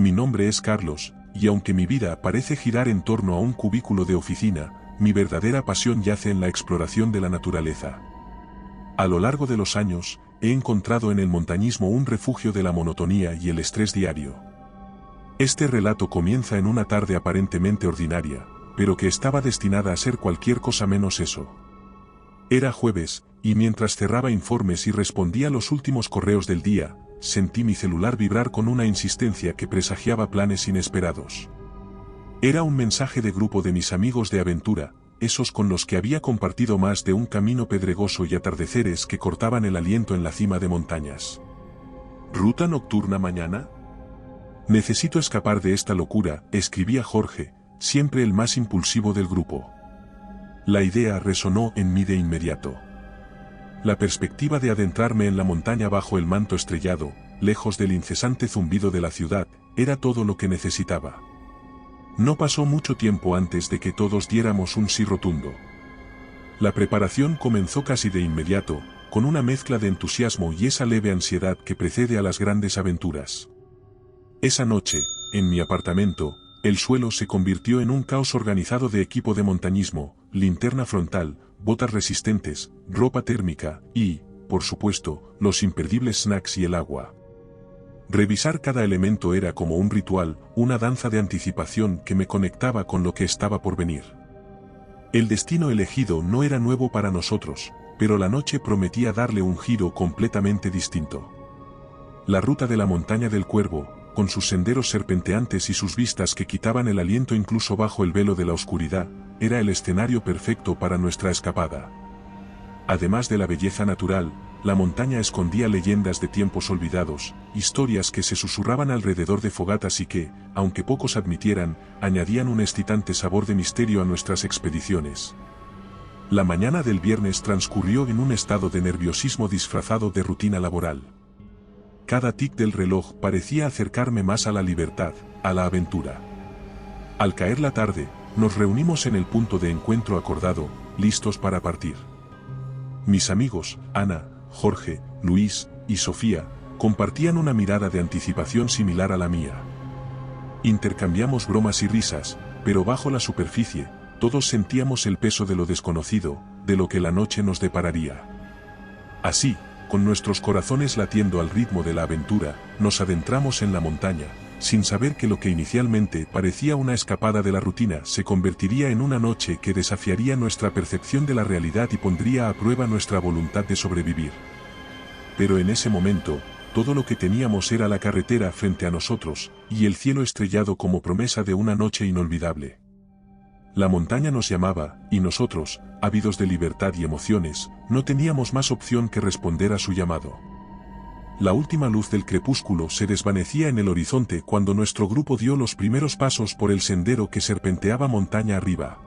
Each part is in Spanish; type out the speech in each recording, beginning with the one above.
Mi nombre es Carlos, y aunque mi vida parece girar en torno a un cubículo de oficina, mi verdadera pasión yace en la exploración de la naturaleza. A lo largo de los años, he encontrado en el montañismo un refugio de la monotonía y el estrés diario. Este relato comienza en una tarde aparentemente ordinaria, pero que estaba destinada a ser cualquier cosa menos eso. Era jueves, y mientras cerraba informes y respondía a los últimos correos del día, sentí mi celular vibrar con una insistencia que presagiaba planes inesperados. Era un mensaje de grupo de mis amigos de aventura, esos con los que había compartido más de un camino pedregoso y atardeceres que cortaban el aliento en la cima de montañas. ¿Ruta nocturna mañana? Necesito escapar de esta locura, escribía Jorge, siempre el más impulsivo del grupo. La idea resonó en mí de inmediato. La perspectiva de adentrarme en la montaña bajo el manto estrellado, lejos del incesante zumbido de la ciudad, era todo lo que necesitaba. No pasó mucho tiempo antes de que todos diéramos un sí rotundo. La preparación comenzó casi de inmediato, con una mezcla de entusiasmo y esa leve ansiedad que precede a las grandes aventuras. Esa noche, en mi apartamento, el suelo se convirtió en un caos organizado de equipo de montañismo, linterna frontal, botas resistentes, ropa térmica y, por supuesto, los imperdibles snacks y el agua. Revisar cada elemento era como un ritual, una danza de anticipación que me conectaba con lo que estaba por venir. El destino elegido no era nuevo para nosotros, pero la noche prometía darle un giro completamente distinto. La ruta de la montaña del Cuervo, con sus senderos serpenteantes y sus vistas que quitaban el aliento incluso bajo el velo de la oscuridad, era el escenario perfecto para nuestra escapada. Además de la belleza natural, la montaña escondía leyendas de tiempos olvidados, historias que se susurraban alrededor de fogatas y que, aunque pocos admitieran, añadían un excitante sabor de misterio a nuestras expediciones. La mañana del viernes transcurrió en un estado de nerviosismo disfrazado de rutina laboral. Cada tic del reloj parecía acercarme más a la libertad, a la aventura. Al caer la tarde, nos reunimos en el punto de encuentro acordado, listos para partir. Mis amigos, Ana, Jorge, Luis y Sofía, compartían una mirada de anticipación similar a la mía. Intercambiamos bromas y risas, pero bajo la superficie, todos sentíamos el peso de lo desconocido, de lo que la noche nos depararía. Así, con nuestros corazones latiendo al ritmo de la aventura, nos adentramos en la montaña, sin saber que lo que inicialmente parecía una escapada de la rutina se convertiría en una noche que desafiaría nuestra percepción de la realidad y pondría a prueba nuestra voluntad de sobrevivir. Pero en ese momento, todo lo que teníamos era la carretera frente a nosotros, y el cielo estrellado como promesa de una noche inolvidable. La montaña nos llamaba, y nosotros, ávidos de libertad y emociones, no teníamos más opción que responder a su llamado. La última luz del crepúsculo se desvanecía en el horizonte cuando nuestro grupo dio los primeros pasos por el sendero que serpenteaba montaña arriba.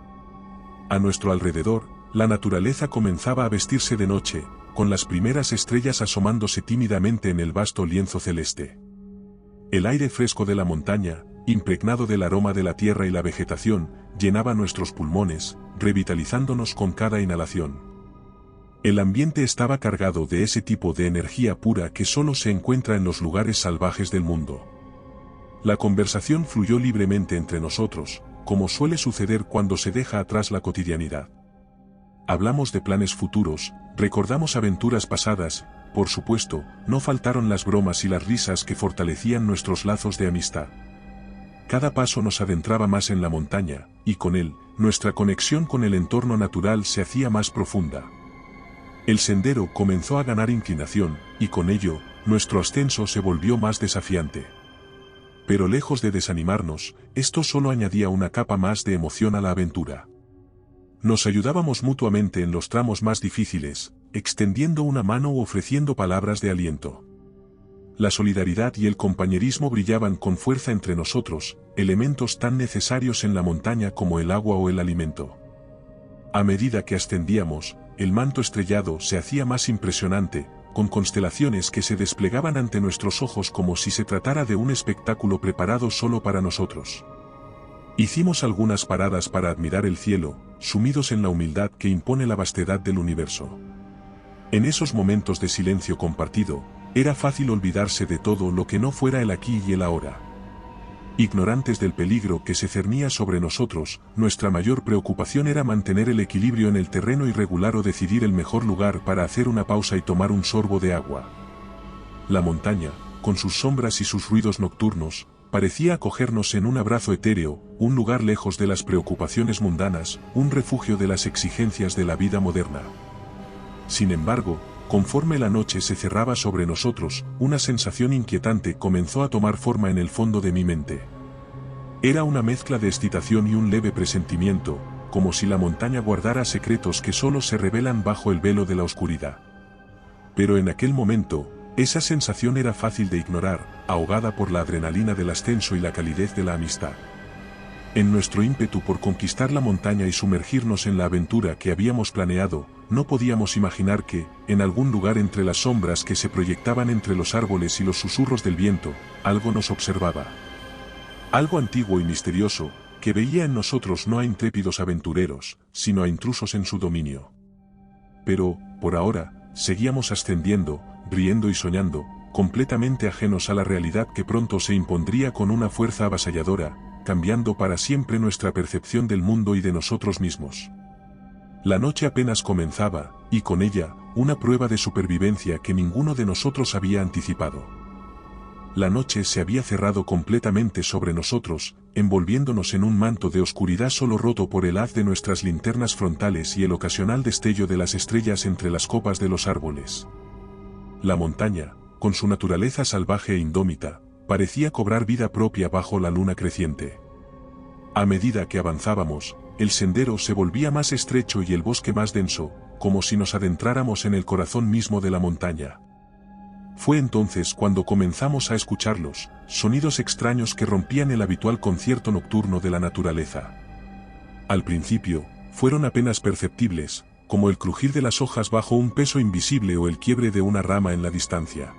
A nuestro alrededor, la naturaleza comenzaba a vestirse de noche, con las primeras estrellas asomándose tímidamente en el vasto lienzo celeste. El aire fresco de la montaña, impregnado del aroma de la tierra y la vegetación, llenaba nuestros pulmones, revitalizándonos con cada inhalación. El ambiente estaba cargado de ese tipo de energía pura que solo se encuentra en los lugares salvajes del mundo. La conversación fluyó libremente entre nosotros, como suele suceder cuando se deja atrás la cotidianidad. Hablamos de planes futuros, recordamos aventuras pasadas, por supuesto, no faltaron las bromas y las risas que fortalecían nuestros lazos de amistad. Cada paso nos adentraba más en la montaña, y con él, nuestra conexión con el entorno natural se hacía más profunda. El sendero comenzó a ganar inclinación, y con ello, nuestro ascenso se volvió más desafiante. Pero lejos de desanimarnos, esto solo añadía una capa más de emoción a la aventura. Nos ayudábamos mutuamente en los tramos más difíciles, extendiendo una mano u ofreciendo palabras de aliento. La solidaridad y el compañerismo brillaban con fuerza entre nosotros, elementos tan necesarios en la montaña como el agua o el alimento. A medida que ascendíamos, el manto estrellado se hacía más impresionante, con constelaciones que se desplegaban ante nuestros ojos como si se tratara de un espectáculo preparado solo para nosotros. Hicimos algunas paradas para admirar el cielo, sumidos en la humildad que impone la vastedad del universo. En esos momentos de silencio compartido, era fácil olvidarse de todo lo que no fuera el aquí y el ahora. Ignorantes del peligro que se cernía sobre nosotros, nuestra mayor preocupación era mantener el equilibrio en el terreno irregular o decidir el mejor lugar para hacer una pausa y tomar un sorbo de agua. La montaña, con sus sombras y sus ruidos nocturnos, parecía acogernos en un abrazo etéreo, un lugar lejos de las preocupaciones mundanas, un refugio de las exigencias de la vida moderna. Sin embargo, conforme la noche se cerraba sobre nosotros, una sensación inquietante comenzó a tomar forma en el fondo de mi mente. Era una mezcla de excitación y un leve presentimiento, como si la montaña guardara secretos que solo se revelan bajo el velo de la oscuridad. Pero en aquel momento, esa sensación era fácil de ignorar, ahogada por la adrenalina del ascenso y la calidez de la amistad. En nuestro ímpetu por conquistar la montaña y sumergirnos en la aventura que habíamos planeado, no podíamos imaginar que, en algún lugar entre las sombras que se proyectaban entre los árboles y los susurros del viento, algo nos observaba. Algo antiguo y misterioso, que veía en nosotros no a intrépidos aventureros, sino a intrusos en su dominio. Pero, por ahora, seguíamos ascendiendo, riendo y soñando, completamente ajenos a la realidad que pronto se impondría con una fuerza avasalladora, cambiando para siempre nuestra percepción del mundo y de nosotros mismos. La noche apenas comenzaba, y con ella, una prueba de supervivencia que ninguno de nosotros había anticipado. La noche se había cerrado completamente sobre nosotros, envolviéndonos en un manto de oscuridad solo roto por el haz de nuestras linternas frontales y el ocasional destello de las estrellas entre las copas de los árboles. La montaña, con su naturaleza salvaje e indómita, parecía cobrar vida propia bajo la luna creciente. A medida que avanzábamos, el sendero se volvía más estrecho y el bosque más denso, como si nos adentráramos en el corazón mismo de la montaña. Fue entonces cuando comenzamos a escucharlos, sonidos extraños que rompían el habitual concierto nocturno de la naturaleza. Al principio, fueron apenas perceptibles, como el crujir de las hojas bajo un peso invisible o el quiebre de una rama en la distancia.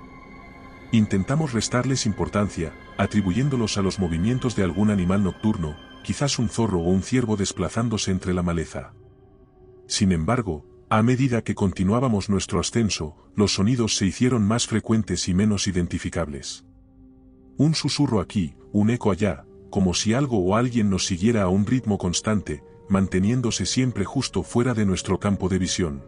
Intentamos restarles importancia, atribuyéndolos a los movimientos de algún animal nocturno, quizás un zorro o un ciervo desplazándose entre la maleza. Sin embargo, a medida que continuábamos nuestro ascenso, los sonidos se hicieron más frecuentes y menos identificables. Un susurro aquí, un eco allá, como si algo o alguien nos siguiera a un ritmo constante, manteniéndose siempre justo fuera de nuestro campo de visión.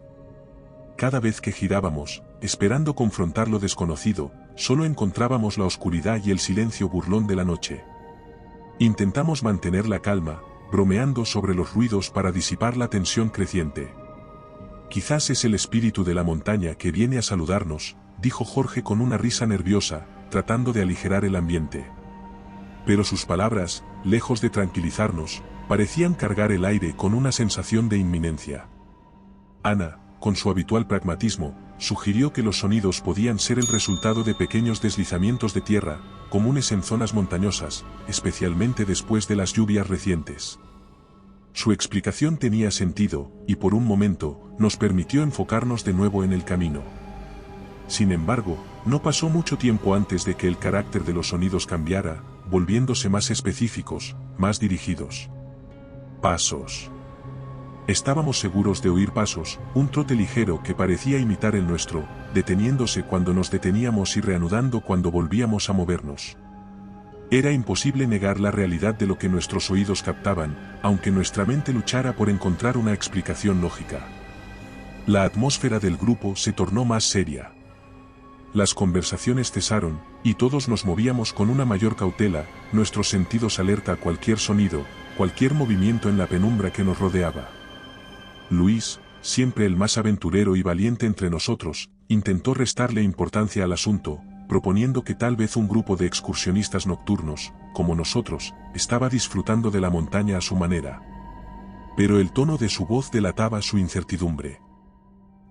Cada vez que girábamos, esperando confrontar lo desconocido, solo encontrábamos la oscuridad y el silencio burlón de la noche. Intentamos mantener la calma, bromeando sobre los ruidos para disipar la tensión creciente. Quizás es el espíritu de la montaña que viene a saludarnos, dijo Jorge con una risa nerviosa, tratando de aligerar el ambiente. Pero sus palabras, lejos de tranquilizarnos, parecían cargar el aire con una sensación de inminencia. Ana, con su habitual pragmatismo, sugirió que los sonidos podían ser el resultado de pequeños deslizamientos de tierra, comunes en zonas montañosas, especialmente después de las lluvias recientes. Su explicación tenía sentido, y por un momento, nos permitió enfocarnos de nuevo en el camino. Sin embargo, no pasó mucho tiempo antes de que el carácter de los sonidos cambiara, volviéndose más específicos, más dirigidos. Pasos. Estábamos seguros de oír pasos, un trote ligero que parecía imitar el nuestro, deteniéndose cuando nos deteníamos y reanudando cuando volvíamos a movernos. Era imposible negar la realidad de lo que nuestros oídos captaban, aunque nuestra mente luchara por encontrar una explicación lógica. La atmósfera del grupo se tornó más seria. Las conversaciones cesaron, y todos nos movíamos con una mayor cautela, nuestros sentidos alerta a cualquier sonido, cualquier movimiento en la penumbra que nos rodeaba. Luis, siempre el más aventurero y valiente entre nosotros, intentó restarle importancia al asunto, proponiendo que tal vez un grupo de excursionistas nocturnos, como nosotros, estaba disfrutando de la montaña a su manera. Pero el tono de su voz delataba su incertidumbre.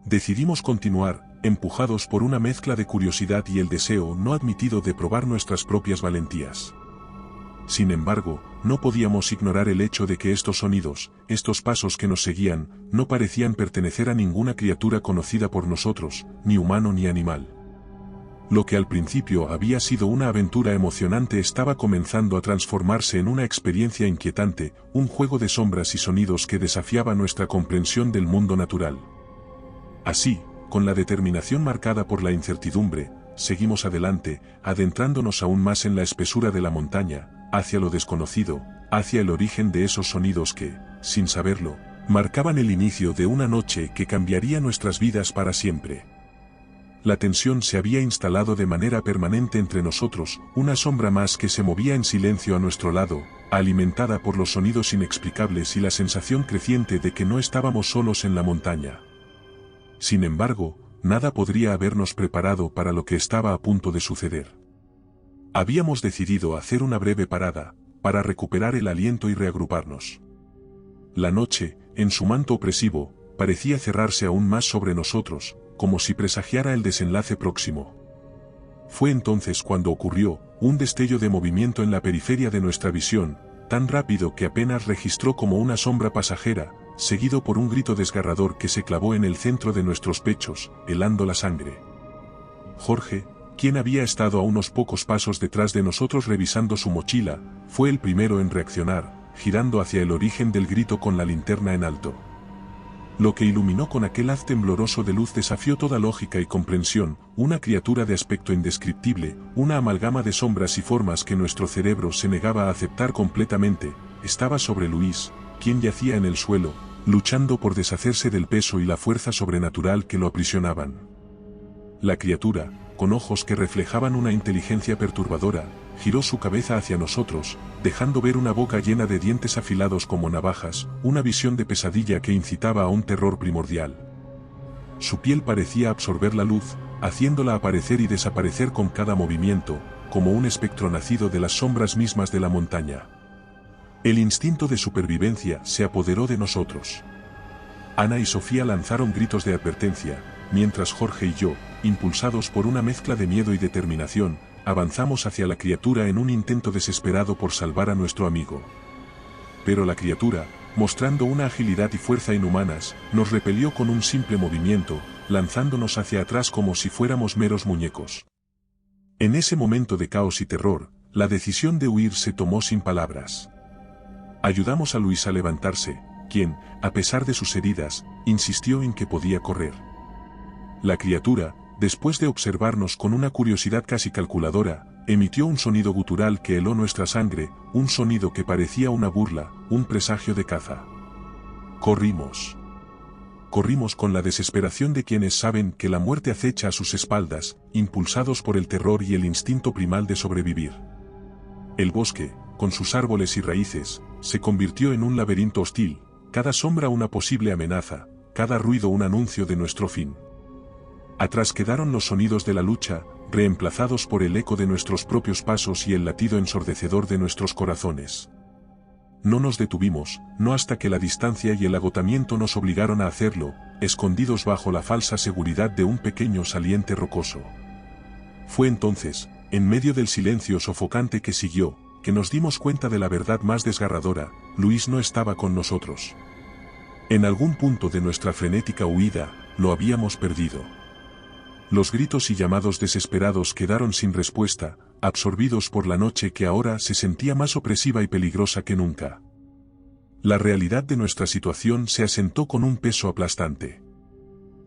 Decidimos continuar, empujados por una mezcla de curiosidad y el deseo no admitido de probar nuestras propias valentías. Sin embargo, no podíamos ignorar el hecho de que estos sonidos, estos pasos que nos seguían, no parecían pertenecer a ninguna criatura conocida por nosotros, ni humano ni animal. Lo que al principio había sido una aventura emocionante estaba comenzando a transformarse en una experiencia inquietante, un juego de sombras y sonidos que desafiaba nuestra comprensión del mundo natural. Así, con la determinación marcada por la incertidumbre, seguimos adelante, adentrándonos aún más en la espesura de la montaña, hacia lo desconocido, hacia el origen de esos sonidos que, sin saberlo, marcaban el inicio de una noche que cambiaría nuestras vidas para siempre. La tensión se había instalado de manera permanente entre nosotros, una sombra más que se movía en silencio a nuestro lado, alimentada por los sonidos inexplicables y la sensación creciente de que no estábamos solos en la montaña. Sin embargo, nada podría habernos preparado para lo que estaba a punto de suceder. Habíamos decidido hacer una breve parada, para recuperar el aliento y reagruparnos. La noche, en su manto opresivo, parecía cerrarse aún más sobre nosotros, como si presagiara el desenlace próximo. Fue entonces cuando ocurrió, un destello de movimiento en la periferia de nuestra visión, tan rápido que apenas registró como una sombra pasajera, seguido por un grito desgarrador que se clavó en el centro de nuestros pechos, helando la sangre. Jorge, quien había estado a unos pocos pasos detrás de nosotros revisando su mochila, fue el primero en reaccionar, girando hacia el origen del grito con la linterna en alto. Lo que iluminó con aquel haz tembloroso de luz desafió toda lógica y comprensión, una criatura de aspecto indescriptible, una amalgama de sombras y formas que nuestro cerebro se negaba a aceptar completamente, estaba sobre Luis, quien yacía en el suelo, luchando por deshacerse del peso y la fuerza sobrenatural que lo aprisionaban. La criatura, con ojos que reflejaban una inteligencia perturbadora, giró su cabeza hacia nosotros, dejando ver una boca llena de dientes afilados como navajas, una visión de pesadilla que incitaba a un terror primordial. Su piel parecía absorber la luz, haciéndola aparecer y desaparecer con cada movimiento, como un espectro nacido de las sombras mismas de la montaña. El instinto de supervivencia se apoderó de nosotros. Ana y Sofía lanzaron gritos de advertencia, mientras Jorge y yo, impulsados por una mezcla de miedo y determinación, avanzamos hacia la criatura en un intento desesperado por salvar a nuestro amigo. Pero la criatura, mostrando una agilidad y fuerza inhumanas, nos repelió con un simple movimiento, lanzándonos hacia atrás como si fuéramos meros muñecos. En ese momento de caos y terror, la decisión de huir se tomó sin palabras. Ayudamos a Luis a levantarse, quien, a pesar de sus heridas, insistió en que podía correr. La criatura, después de observarnos con una curiosidad casi calculadora, emitió un sonido gutural que heló nuestra sangre, un sonido que parecía una burla, un presagio de caza. Corrimos. Corrimos con la desesperación de quienes saben que la muerte acecha a sus espaldas, impulsados por el terror y el instinto primal de sobrevivir. El bosque, con sus árboles y raíces, se convirtió en un laberinto hostil, cada sombra una posible amenaza, cada ruido un anuncio de nuestro fin. Atrás quedaron los sonidos de la lucha, reemplazados por el eco de nuestros propios pasos y el latido ensordecedor de nuestros corazones. No nos detuvimos, no hasta que la distancia y el agotamiento nos obligaron a hacerlo, escondidos bajo la falsa seguridad de un pequeño saliente rocoso. Fue entonces, en medio del silencio sofocante que siguió, que nos dimos cuenta de la verdad más desgarradora: Luis no estaba con nosotros. En algún punto de nuestra frenética huida, lo habíamos perdido. Los gritos y llamados desesperados quedaron sin respuesta, absorbidos por la noche que ahora se sentía más opresiva y peligrosa que nunca. La realidad de nuestra situación se asentó con un peso aplastante.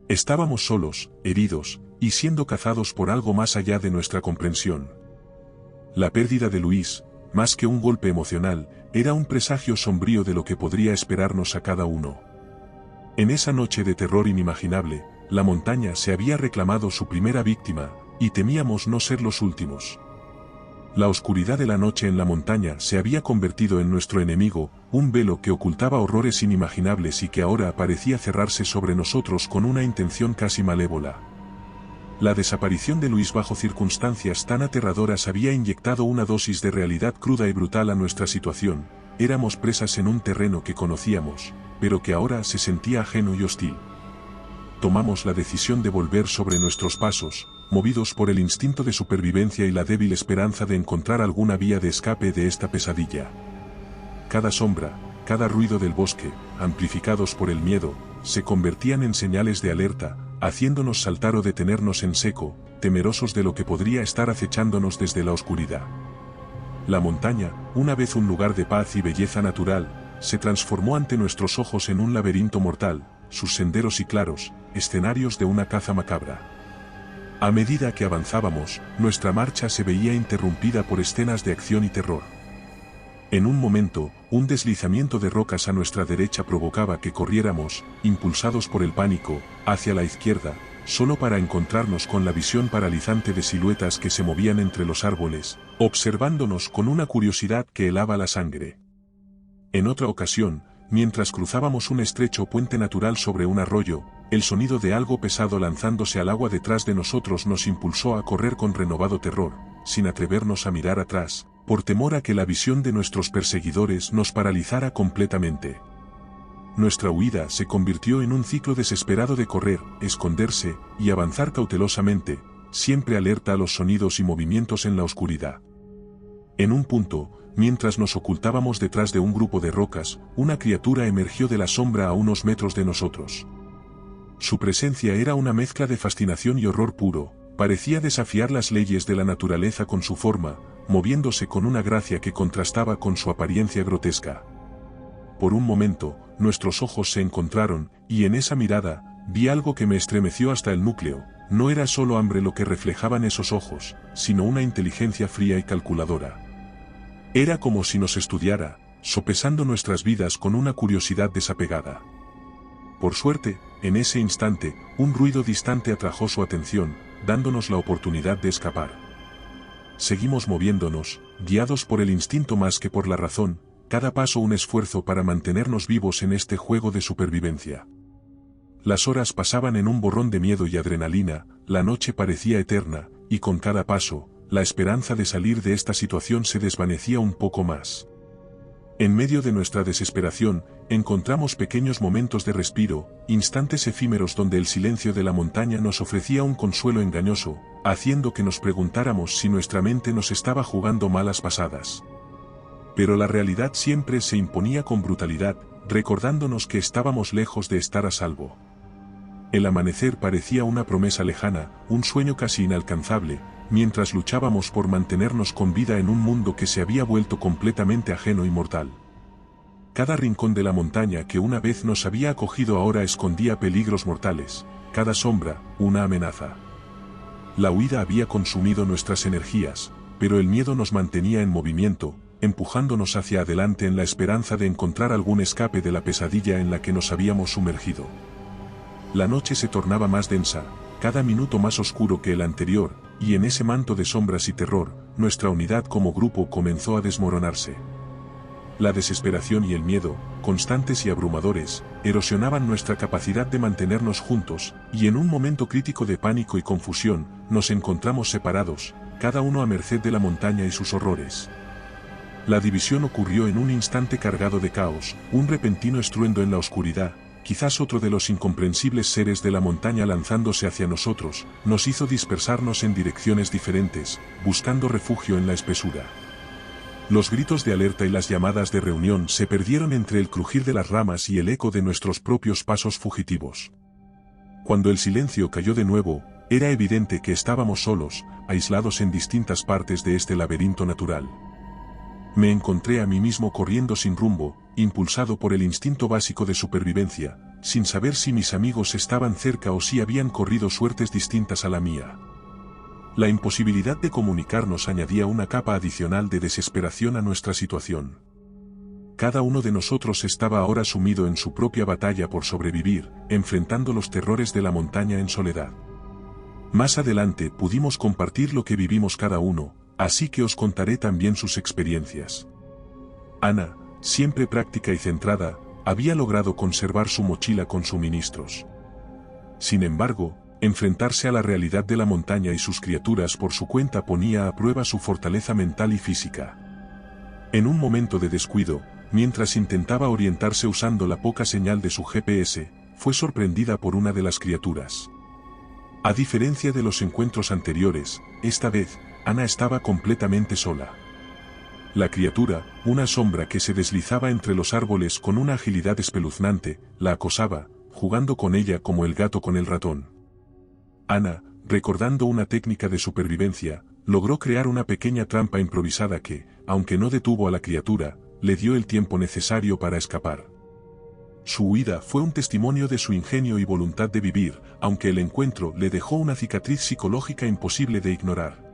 Estábamos solos, heridos, y siendo cazados por algo más allá de nuestra comprensión. La pérdida de Luis, más que un golpe emocional, era un presagio sombrío de lo que podría esperarnos a cada uno. En esa noche de terror inimaginable, la montaña se había reclamado su primera víctima, y temíamos no ser los últimos. La oscuridad de la noche en la montaña se había convertido en nuestro enemigo, un velo que ocultaba horrores inimaginables y que ahora parecía cerrarse sobre nosotros con una intención casi malévola. La desaparición de Luis bajo circunstancias tan aterradoras había inyectado una dosis de realidad cruda y brutal a nuestra situación. Éramos presas en un terreno que conocíamos, pero que ahora se sentía ajeno y hostil. Tomamos la decisión de volver sobre nuestros pasos, movidos por el instinto de supervivencia y la débil esperanza de encontrar alguna vía de escape de esta pesadilla. Cada sombra, cada ruido del bosque, amplificados por el miedo, se convertían en señales de alerta, haciéndonos saltar o detenernos en seco, temerosos de lo que podría estar acechándonos desde la oscuridad. La montaña, una vez un lugar de paz y belleza natural, se transformó ante nuestros ojos en un laberinto mortal, sus senderos y claros, escenarios de una caza macabra. A medida que avanzábamos, nuestra marcha se veía interrumpida por escenas de acción y terror. En un momento, un deslizamiento de rocas a nuestra derecha provocaba que corriéramos, impulsados por el pánico, hacia la izquierda, solo para encontrarnos con la visión paralizante de siluetas que se movían entre los árboles, observándonos con una curiosidad que helaba la sangre. En otra ocasión, mientras cruzábamos un estrecho puente natural sobre un arroyo, el sonido de algo pesado lanzándose al agua detrás de nosotros nos impulsó a correr con renovado terror, sin atrevernos a mirar atrás, por temor a que la visión de nuestros perseguidores nos paralizara completamente. Nuestra huida se convirtió en un ciclo desesperado de correr, esconderse y avanzar cautelosamente, siempre alerta a los sonidos y movimientos en la oscuridad. En un punto, mientras nos ocultábamos detrás de un grupo de rocas, una criatura emergió de la sombra a unos metros de nosotros. Su presencia era una mezcla de fascinación y horror puro, parecía desafiar las leyes de la naturaleza con su forma, moviéndose con una gracia que contrastaba con su apariencia grotesca. Por un momento, nuestros ojos se encontraron, y en esa mirada, vi algo que me estremeció hasta el núcleo. No era solo hambre lo que reflejaban esos ojos, sino una inteligencia fría y calculadora. Era como si nos estudiara, sopesando nuestras vidas con una curiosidad desapegada. Por suerte, en ese instante, un ruido distante atrajo su atención, dándonos la oportunidad de escapar. Seguimos moviéndonos, guiados por el instinto más que por la razón, cada paso un esfuerzo para mantenernos vivos en este juego de supervivencia. Las horas pasaban en un borrón de miedo y adrenalina, la noche parecía eterna, y con cada paso, la esperanza de salir de esta situación se desvanecía un poco más. En medio de nuestra desesperación, encontramos pequeños momentos de respiro, instantes efímeros donde el silencio de la montaña nos ofrecía un consuelo engañoso, haciendo que nos preguntáramos si nuestra mente nos estaba jugando malas pasadas. Pero la realidad siempre se imponía con brutalidad, recordándonos que estábamos lejos de estar a salvo. El amanecer parecía una promesa lejana, un sueño casi inalcanzable, mientras luchábamos por mantenernos con vida en un mundo que se había vuelto completamente ajeno y mortal. Cada rincón de la montaña que una vez nos había acogido ahora escondía peligros mortales, cada sombra, una amenaza. La huida había consumido nuestras energías, pero el miedo nos mantenía en movimiento, empujándonos hacia adelante en la esperanza de encontrar algún escape de la pesadilla en la que nos habíamos sumergido. La noche se tornaba más densa, cada minuto más oscuro que el anterior, y en ese manto de sombras y terror, nuestra unidad como grupo comenzó a desmoronarse. La desesperación y el miedo, constantes y abrumadores, erosionaban nuestra capacidad de mantenernos juntos, y en un momento crítico de pánico y confusión, nos encontramos separados, cada uno a merced de la montaña y sus horrores. La división ocurrió en un instante cargado de caos, un repentino estruendo en la oscuridad. Quizás otro de los incomprensibles seres de la montaña lanzándose hacia nosotros, nos hizo dispersarnos en direcciones diferentes, buscando refugio en la espesura. Los gritos de alerta y las llamadas de reunión se perdieron entre el crujir de las ramas y el eco de nuestros propios pasos fugitivos. Cuando el silencio cayó de nuevo, era evidente que estábamos solos, aislados en distintas partes de este laberinto natural. Me encontré a mí mismo corriendo sin rumbo, impulsado por el instinto básico de supervivencia, sin saber si mis amigos estaban cerca o si habían corrido suertes distintas a la mía. La imposibilidad de comunicarnos añadía una capa adicional de desesperación a nuestra situación. Cada uno de nosotros estaba ahora sumido en su propia batalla por sobrevivir, enfrentando los terrores de la montaña en soledad. Más adelante pudimos compartir lo que vivimos cada uno, así que os contaré también sus experiencias. Ana, siempre práctica y centrada, había logrado conservar su mochila con suministros. Sin embargo, enfrentarse a la realidad de la montaña y sus criaturas por su cuenta ponía a prueba su fortaleza mental y física. En un momento de descuido, mientras intentaba orientarse usando la poca señal de su GPS, fue sorprendida por una de las criaturas. A diferencia de los encuentros anteriores, esta vez, Ana estaba completamente sola. La criatura, una sombra que se deslizaba entre los árboles con una agilidad espeluznante, la acosaba, jugando con ella como el gato con el ratón. Ana, recordando una técnica de supervivencia, logró crear una pequeña trampa improvisada que, aunque no detuvo a la criatura, le dio el tiempo necesario para escapar. Su huida fue un testimonio de su ingenio y voluntad de vivir, aunque el encuentro le dejó una cicatriz psicológica imposible de ignorar.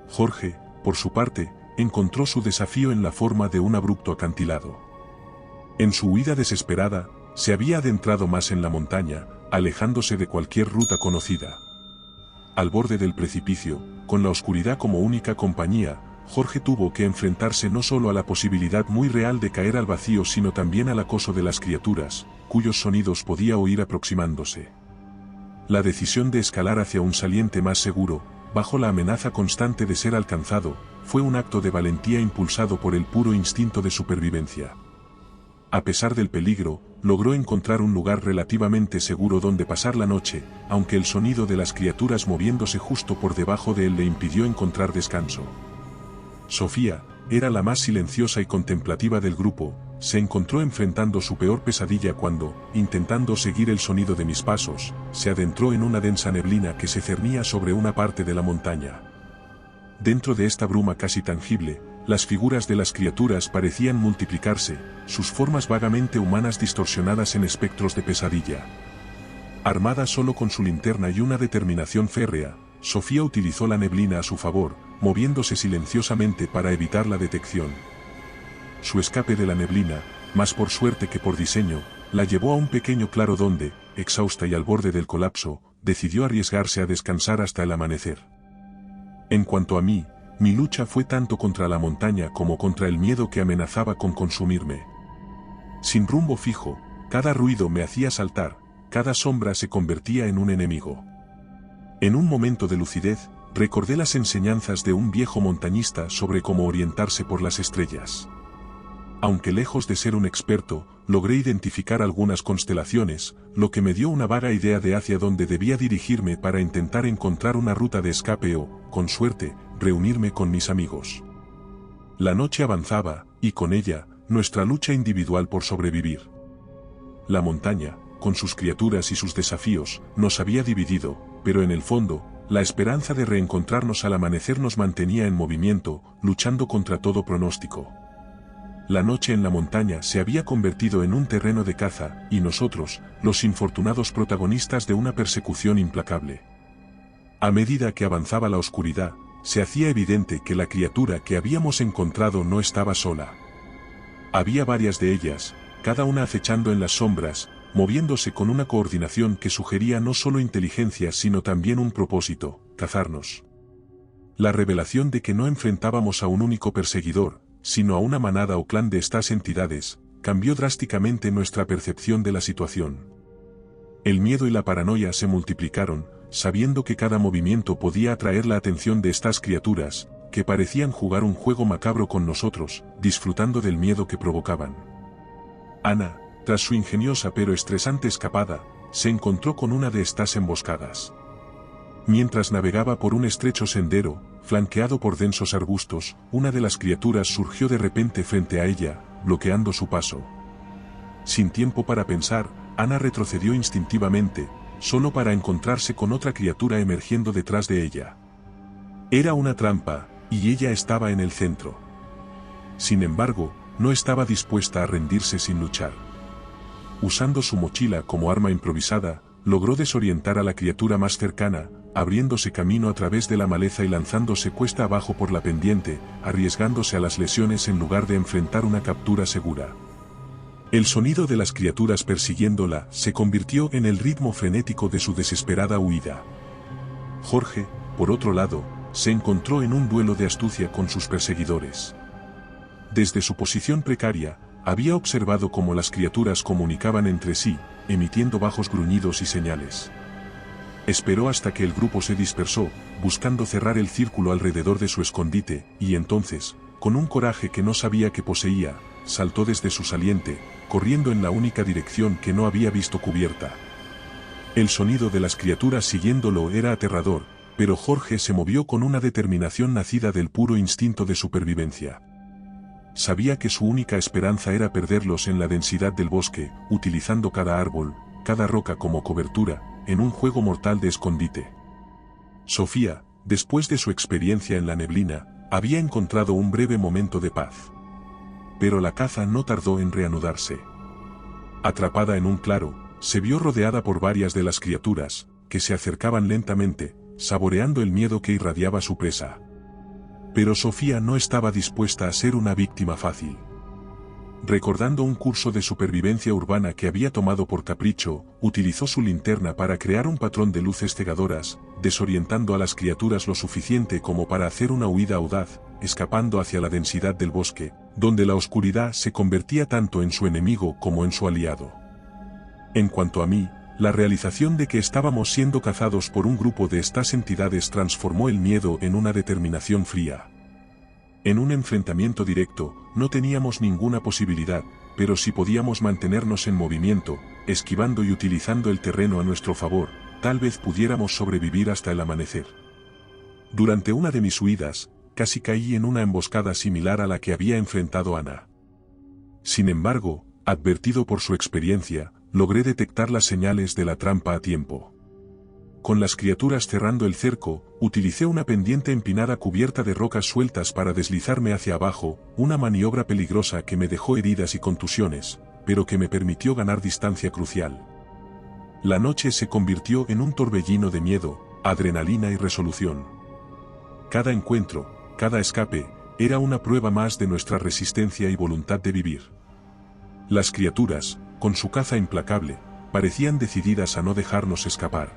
Jorge, por su parte, encontró su desafío en la forma de un abrupto acantilado. En su huida desesperada, se había adentrado más en la montaña, alejándose de cualquier ruta conocida. Al borde del precipicio, con la oscuridad como única compañía, Jorge tuvo que enfrentarse no solo a la posibilidad muy real de caer al vacío, sino también al acoso de las criaturas, cuyos sonidos podía oír aproximándose. La decisión de escalar hacia un saliente más seguro, bajo la amenaza constante de ser alcanzado, fue un acto de valentía impulsado por el puro instinto de supervivencia. A pesar del peligro, logró encontrar un lugar relativamente seguro donde pasar la noche, aunque el sonido de las criaturas moviéndose justo por debajo de él le impidió encontrar descanso. Sofía, era la más silenciosa y contemplativa del grupo, se encontró enfrentando su peor pesadilla cuando, intentando seguir el sonido de mis pasos, se adentró en una densa neblina que se cernía sobre una parte de la montaña. Dentro de esta bruma casi tangible, las figuras de las criaturas parecían multiplicarse, sus formas vagamente humanas distorsionadas en espectros de pesadilla. Armada solo con su linterna y una determinación férrea, Sofía utilizó la neblina a su favor, moviéndose silenciosamente para evitar la detección. Su escape de la neblina, más por suerte que por diseño, la llevó a un pequeño claro donde, exhausta y al borde del colapso, decidió arriesgarse a descansar hasta el amanecer. En cuanto a mí, mi lucha fue tanto contra la montaña como contra el miedo que amenazaba con consumirme. Sin rumbo fijo, cada ruido me hacía saltar, cada sombra se convertía en un enemigo. En un momento de lucidez, recordé las enseñanzas de un viejo montañista sobre cómo orientarse por las estrellas. Aunque lejos de ser un experto, logré identificar algunas constelaciones, lo que me dio una vaga idea de hacia dónde debía dirigirme para intentar encontrar una ruta de escape o, con suerte, reunirme con mis amigos. La noche avanzaba, y con ella, nuestra lucha individual por sobrevivir. La montaña, con sus criaturas y sus desafíos, nos había dividido, pero en el fondo, la esperanza de reencontrarnos al amanecer nos mantenía en movimiento, luchando contra todo pronóstico. La noche en la montaña se había convertido en un terreno de caza, y nosotros, los infortunados protagonistas de una persecución implacable. A medida que avanzaba la oscuridad, se hacía evidente que la criatura que habíamos encontrado no estaba sola. Había varias de ellas, cada una acechando en las sombras, moviéndose con una coordinación que sugería no solo inteligencia sino también un propósito: cazarnos. La revelación de que no enfrentábamos a un único perseguidor, sino a una manada o clan de estas entidades, cambió drásticamente nuestra percepción de la situación. El miedo y la paranoia se multiplicaron, sabiendo que cada movimiento podía atraer la atención de estas criaturas, que parecían jugar un juego macabro con nosotros, disfrutando del miedo que provocaban. Ana, tras su ingeniosa pero estresante escapada, se encontró con una de estas emboscadas. Mientras navegaba por un estrecho sendero, flanqueado por densos arbustos, una de las criaturas surgió de repente frente a ella, bloqueando su paso. Sin tiempo para pensar, Ana retrocedió instintivamente, solo para encontrarse con otra criatura emergiendo detrás de ella. Era una trampa, y ella estaba en el centro. Sin embargo, no estaba dispuesta a rendirse sin luchar. Usando su mochila como arma improvisada, logró desorientar a la criatura más cercana, abriéndose camino a través de la maleza y lanzándose cuesta abajo por la pendiente, arriesgándose a las lesiones en lugar de enfrentar una captura segura. El sonido de las criaturas persiguiéndola se convirtió en el ritmo frenético de su desesperada huida. Jorge, por otro lado, se encontró en un duelo de astucia con sus perseguidores. Desde su posición precaria, había observado cómo las criaturas comunicaban entre sí, emitiendo bajos gruñidos y señales. Esperó hasta que el grupo se dispersó, buscando cerrar el círculo alrededor de su escondite, y entonces, con un coraje que no sabía que poseía, saltó desde su saliente, corriendo en la única dirección que no había visto cubierta. El sonido de las criaturas siguiéndolo era aterrador, pero Jorge se movió con una determinación nacida del puro instinto de supervivencia. Sabía que su única esperanza era perderlos en la densidad del bosque, utilizando cada árbol, cada roca como cobertura, en un juego mortal de escondite. Sofía, después de su experiencia en la neblina, había encontrado un breve momento de paz. Pero la caza no tardó en reanudarse. Atrapada en un claro, se vio rodeada por varias de las criaturas, que se acercaban lentamente, saboreando el miedo que irradiaba su presa. Pero Sofía no estaba dispuesta a ser una víctima fácil. Recordando un curso de supervivencia urbana que había tomado por capricho, utilizó su linterna para crear un patrón de luces cegadoras, desorientando a las criaturas lo suficiente como para hacer una huida audaz, escapando hacia la densidad del bosque, donde la oscuridad se convertía tanto en su enemigo como en su aliado. En cuanto a mí, la realización de que estábamos siendo cazados por un grupo de estas entidades transformó el miedo en una determinación fría. En un enfrentamiento directo, no teníamos ninguna posibilidad, pero si podíamos mantenernos en movimiento, esquivando y utilizando el terreno a nuestro favor, tal vez pudiéramos sobrevivir hasta el amanecer. Durante una de mis huidas, casi caí en una emboscada similar a la que había enfrentado Ana. Sin embargo, advertido por su experiencia, logré detectar las señales de la trampa a tiempo. Con las criaturas cerrando el cerco, utilicé una pendiente empinada cubierta de rocas sueltas para deslizarme hacia abajo, una maniobra peligrosa que me dejó heridas y contusiones, pero que me permitió ganar distancia crucial. La noche se convirtió en un torbellino de miedo, adrenalina y resolución. Cada encuentro, cada escape, era una prueba más de nuestra resistencia y voluntad de vivir. Las criaturas, con su caza implacable, parecían decididas a no dejarnos escapar.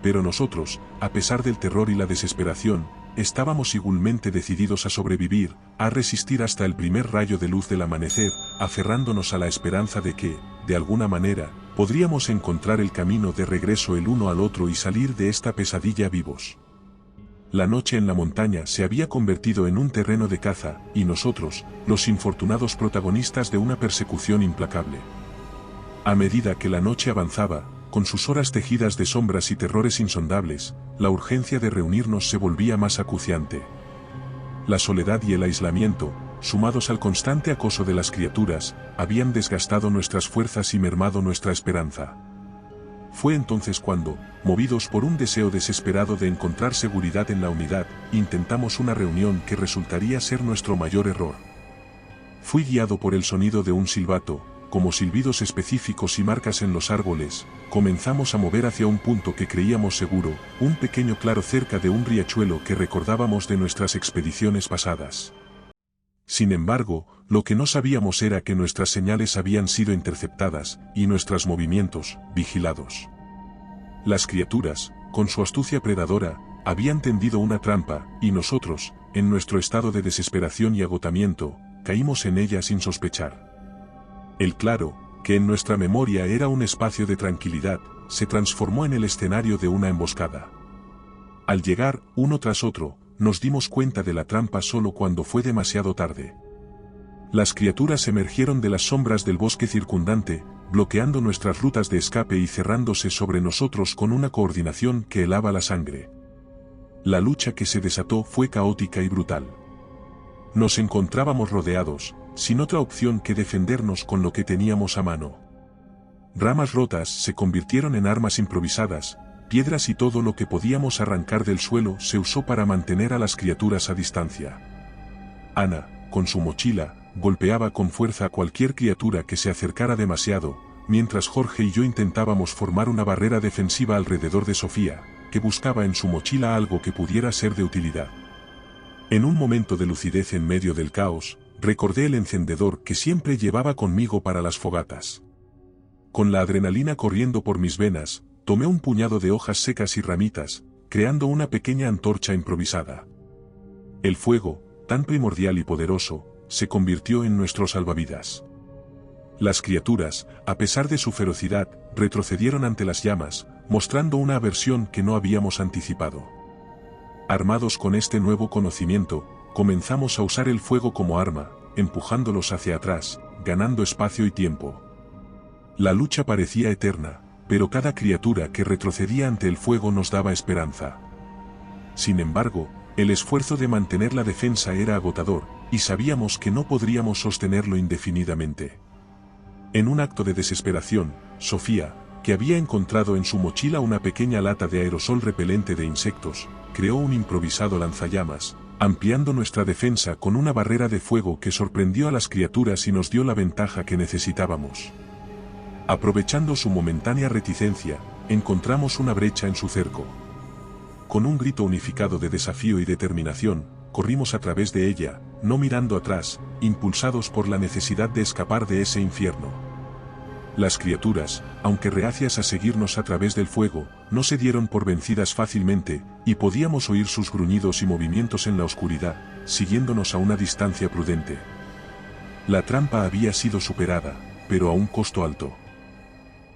Pero nosotros, a pesar del terror y la desesperación, estábamos igualmente decididos a sobrevivir, a resistir hasta el primer rayo de luz del amanecer, aferrándonos a la esperanza de que, de alguna manera, podríamos encontrar el camino de regreso el uno al otro y salir de esta pesadilla vivos. La noche en la montaña se había convertido en un terreno de caza, y nosotros, los infortunados protagonistas de una persecución implacable. A medida que la noche avanzaba, con sus horas tejidas de sombras y terrores insondables, la urgencia de reunirnos se volvía más acuciante. La soledad y el aislamiento, sumados al constante acoso de las criaturas, habían desgastado nuestras fuerzas y mermado nuestra esperanza. Fue entonces cuando, movidos por un deseo desesperado de encontrar seguridad en la unidad, intentamos una reunión que resultaría ser nuestro mayor error. Fui guiado por el sonido de un silbato, como silbidos específicos y marcas en los árboles, comenzamos a mover hacia un punto que creíamos seguro, un pequeño claro cerca de un riachuelo que recordábamos de nuestras expediciones pasadas. Sin embargo, lo que no sabíamos era que nuestras señales habían sido interceptadas, y nuestros movimientos, vigilados. Las criaturas, con su astucia predadora, habían tendido una trampa, y nosotros, en nuestro estado de desesperación y agotamiento, caímos en ella sin sospechar. El claro, que en nuestra memoria era un espacio de tranquilidad, se transformó en el escenario de una emboscada. Al llegar, uno tras otro, nos dimos cuenta de la trampa solo cuando fue demasiado tarde. Las criaturas emergieron de las sombras del bosque circundante, bloqueando nuestras rutas de escape y cerrándose sobre nosotros con una coordinación que helaba la sangre. La lucha que se desató fue caótica y brutal. Nos encontrábamos rodeados, sin otra opción que defendernos con lo que teníamos a mano. Ramas rotas se convirtieron en armas improvisadas, piedras y todo lo que podíamos arrancar del suelo se usó para mantener a las criaturas a distancia. Ana, con su mochila, golpeaba con fuerza a cualquier criatura que se acercara demasiado, mientras Jorge y yo intentábamos formar una barrera defensiva alrededor de Sofía, que buscaba en su mochila algo que pudiera ser de utilidad. En un momento de lucidez en medio del caos, recordé el encendedor que siempre llevaba conmigo para las fogatas. Con la adrenalina corriendo por mis venas, tomé un puñado de hojas secas y ramitas, creando una pequeña antorcha improvisada. El fuego, tan primordial y poderoso, se convirtió en nuestro salvavidas. Las criaturas, a pesar de su ferocidad, retrocedieron ante las llamas, mostrando una aversión que no habíamos anticipado. Armados con este nuevo conocimiento, comenzamos a usar el fuego como arma, empujándolos hacia atrás, ganando espacio y tiempo. La lucha parecía eterna, pero cada criatura que retrocedía ante el fuego nos daba esperanza. Sin embargo, el esfuerzo de mantener la defensa era agotador, y sabíamos que no podríamos sostenerlo indefinidamente. En un acto de desesperación, Sofía, que había encontrado en su mochila una pequeña lata de aerosol repelente de insectos, creó un improvisado lanzallamas, ampliando nuestra defensa con una barrera de fuego que sorprendió a las criaturas y nos dio la ventaja que necesitábamos. Aprovechando su momentánea reticencia, encontramos una brecha en su cerco. Con un grito unificado de desafío y determinación, corrimos a través de ella, no mirando atrás, impulsados por la necesidad de escapar de ese infierno. Las criaturas, aunque reacias a seguirnos a través del fuego, no se dieron por vencidas fácilmente, y podíamos oír sus gruñidos y movimientos en la oscuridad, siguiéndonos a una distancia prudente. La trampa había sido superada, pero a un costo alto.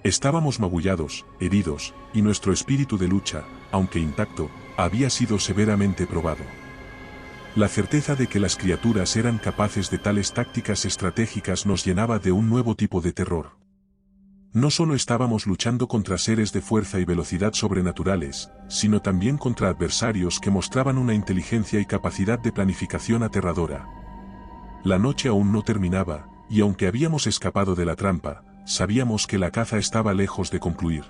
Estábamos magullados, heridos, y nuestro espíritu de lucha, aunque intacto, había sido severamente probado. La certeza de que las criaturas eran capaces de tales tácticas estratégicas nos llenaba de un nuevo tipo de terror. No solo estábamos luchando contra seres de fuerza y velocidad sobrenaturales, sino también contra adversarios que mostraban una inteligencia y capacidad de planificación aterradora. La noche aún no terminaba, y aunque habíamos escapado de la trampa, sabíamos que la caza estaba lejos de concluir.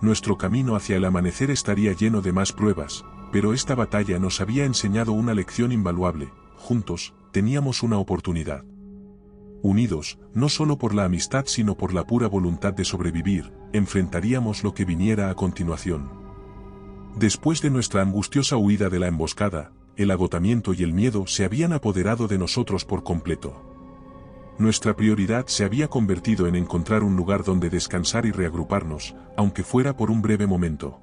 Nuestro camino hacia el amanecer estaría lleno de más pruebas, pero esta batalla nos había enseñado una lección invaluable. Juntos, teníamos una oportunidad. Unidos, no solo por la amistad sino por la pura voluntad de sobrevivir, enfrentaríamos lo que viniera a continuación. Después de nuestra angustiosa huida de la emboscada, el agotamiento y el miedo se habían apoderado de nosotros por completo. Nuestra prioridad se había convertido en encontrar un lugar donde descansar y reagruparnos, aunque fuera por un breve momento.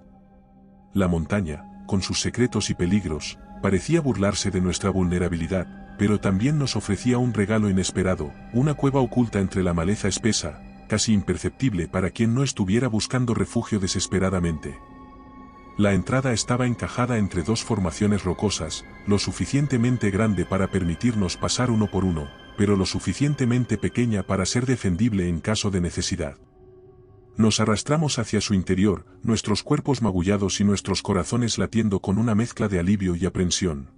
La montaña, con sus secretos y peligros, parecía burlarse de nuestra vulnerabilidad, pero también nos ofrecía un regalo inesperado, una cueva oculta entre la maleza espesa, casi imperceptible para quien no estuviera buscando refugio desesperadamente. La entrada estaba encajada entre dos formaciones rocosas, lo suficientemente grande para permitirnos pasar uno por uno, pero lo suficientemente pequeña para ser defendible en caso de necesidad. Nos arrastramos hacia su interior, nuestros cuerpos magullados y nuestros corazones latiendo con una mezcla de alivio y aprensión.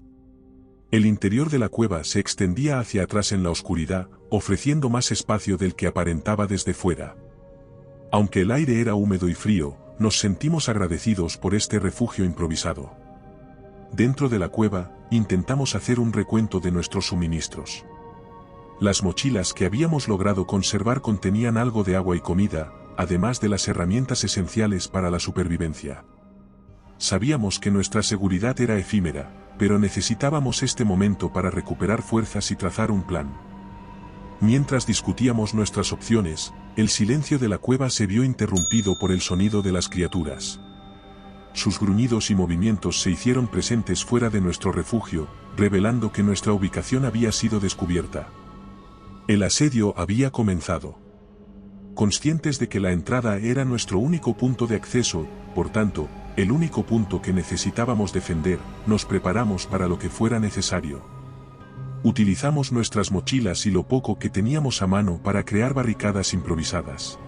El interior de la cueva se extendía hacia atrás en la oscuridad, ofreciendo más espacio del que aparentaba desde fuera. Aunque el aire era húmedo y frío, nos sentimos agradecidos por este refugio improvisado. Dentro de la cueva, intentamos hacer un recuento de nuestros suministros. Las mochilas que habíamos logrado conservar contenían algo de agua y comida, además de las herramientas esenciales para la supervivencia. Sabíamos que nuestra seguridad era efímera, pero necesitábamos este momento para recuperar fuerzas y trazar un plan. Mientras discutíamos nuestras opciones, el silencio de la cueva se vio interrumpido por el sonido de las criaturas. Sus gruñidos y movimientos se hicieron presentes fuera de nuestro refugio, revelando que nuestra ubicación había sido descubierta. El asedio había comenzado. Conscientes de que la entrada era nuestro único punto de acceso, por tanto, el único punto que necesitábamos defender, nos preparamos para lo que fuera necesario. Utilizamos nuestras mochilas y lo poco que teníamos a mano para crear barricadas improvisadas.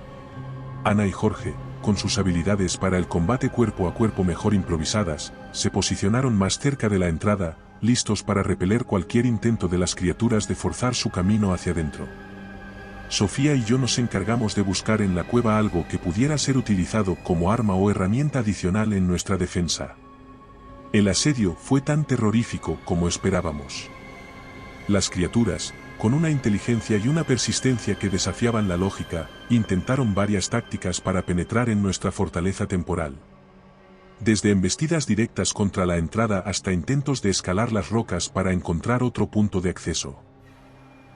Ana y Jorge, con sus habilidades para el combate cuerpo a cuerpo mejor improvisadas, se posicionaron más cerca de la entrada, listos para repeler cualquier intento de las criaturas de forzar su camino hacia adentro. Sofía y yo nos encargamos de buscar en la cueva algo que pudiera ser utilizado como arma o herramienta adicional en nuestra defensa. El asedio fue tan terrorífico como esperábamos. Las criaturas, con una inteligencia y una persistencia que desafiaban la lógica, intentaron varias tácticas para penetrar en nuestra fortaleza temporal. Desde embestidas directas contra la entrada hasta intentos de escalar las rocas para encontrar otro punto de acceso.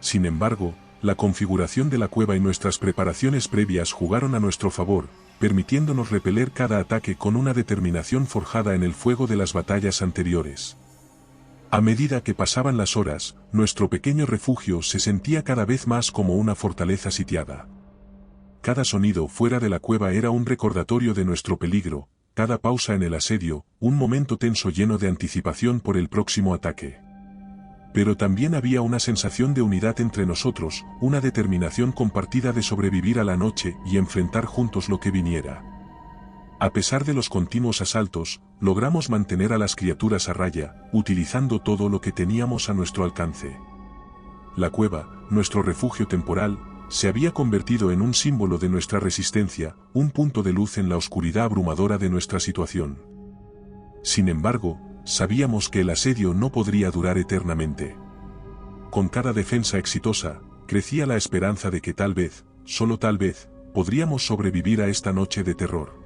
Sin embargo, la configuración de la cueva y nuestras preparaciones previas jugaron a nuestro favor, permitiéndonos repeler cada ataque con una determinación forjada en el fuego de las batallas anteriores. A medida que pasaban las horas, nuestro pequeño refugio se sentía cada vez más como una fortaleza sitiada. Cada sonido fuera de la cueva era un recordatorio de nuestro peligro, cada pausa en el asedio, un momento tenso lleno de anticipación por el próximo ataque. Pero también había una sensación de unidad entre nosotros, una determinación compartida de sobrevivir a la noche y enfrentar juntos lo que viniera. A pesar de los continuos asaltos, logramos mantener a las criaturas a raya, utilizando todo lo que teníamos a nuestro alcance. La cueva, nuestro refugio temporal, se había convertido en un símbolo de nuestra resistencia, un punto de luz en la oscuridad abrumadora de nuestra situación. Sin embargo, sabíamos que el asedio no podría durar eternamente. Con cada defensa exitosa, crecía la esperanza de que tal vez, solo tal vez, podríamos sobrevivir a esta noche de terror.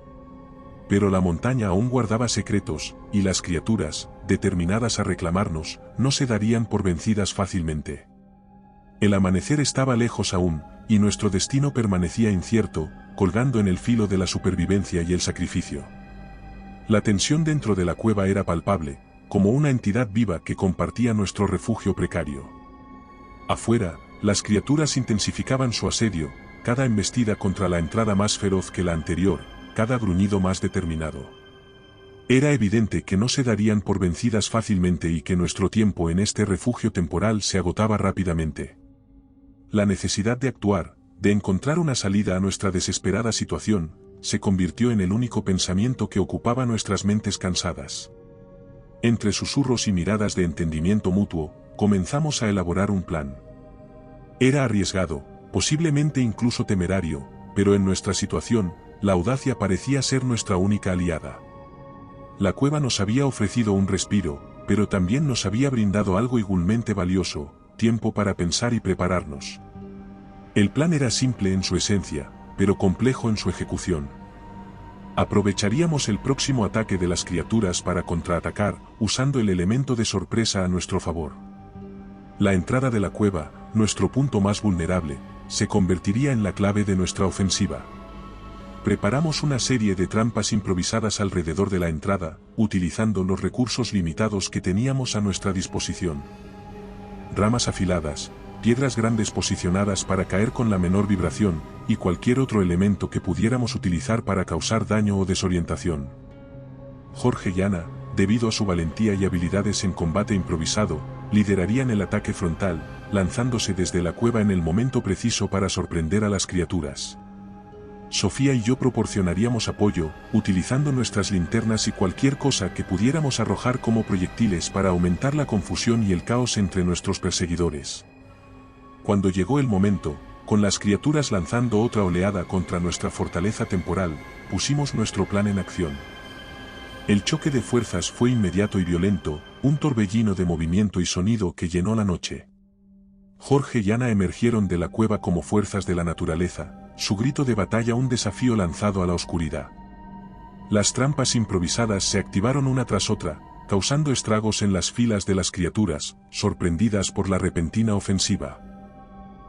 Pero la montaña aún guardaba secretos, y las criaturas, determinadas a reclamarnos, no se darían por vencidas fácilmente. El amanecer estaba lejos aún, y nuestro destino permanecía incierto, colgando en el filo de la supervivencia y el sacrificio. La tensión dentro de la cueva era palpable, como una entidad viva que compartía nuestro refugio precario. Afuera, las criaturas intensificaban su asedio, cada embestida contra la entrada más feroz que la anterior, cada gruñido más determinado. Era evidente que no se darían por vencidas fácilmente y que nuestro tiempo en este refugio temporal se agotaba rápidamente. La necesidad de actuar, de encontrar una salida a nuestra desesperada situación, se convirtió en el único pensamiento que ocupaba nuestras mentes cansadas. Entre susurros y miradas de entendimiento mutuo, comenzamos a elaborar un plan. Era arriesgado, posiblemente incluso temerario, pero en nuestra situación, la audacia parecía ser nuestra única aliada. La cueva nos había ofrecido un respiro, pero también nos había brindado algo igualmente valioso, tiempo para pensar y prepararnos. El plan era simple en su esencia, pero complejo en su ejecución. Aprovecharíamos el próximo ataque de las criaturas para contraatacar, usando el elemento de sorpresa a nuestro favor. La entrada de la cueva, nuestro punto más vulnerable, se convertiría en la clave de nuestra ofensiva. Preparamos una serie de trampas improvisadas alrededor de la entrada, utilizando los recursos limitados que teníamos a nuestra disposición. Ramas afiladas, piedras grandes posicionadas para caer con la menor vibración, y cualquier otro elemento que pudiéramos utilizar para causar daño o desorientación. Jorge y Ana, debido a su valentía y habilidades en combate improvisado, liderarían el ataque frontal, lanzándose desde la cueva en el momento preciso para sorprender a las criaturas. Sofía y yo proporcionaríamos apoyo, utilizando nuestras linternas y cualquier cosa que pudiéramos arrojar como proyectiles para aumentar la confusión y el caos entre nuestros perseguidores. Cuando llegó el momento, con las criaturas lanzando otra oleada contra nuestra fortaleza temporal, pusimos nuestro plan en acción. El choque de fuerzas fue inmediato y violento, un torbellino de movimiento y sonido que llenó la noche. Jorge y Ana emergieron de la cueva como fuerzas de la naturaleza, su grito de batalla un desafío lanzado a la oscuridad. Las trampas improvisadas se activaron una tras otra, causando estragos en las filas de las criaturas, sorprendidas por la repentina ofensiva.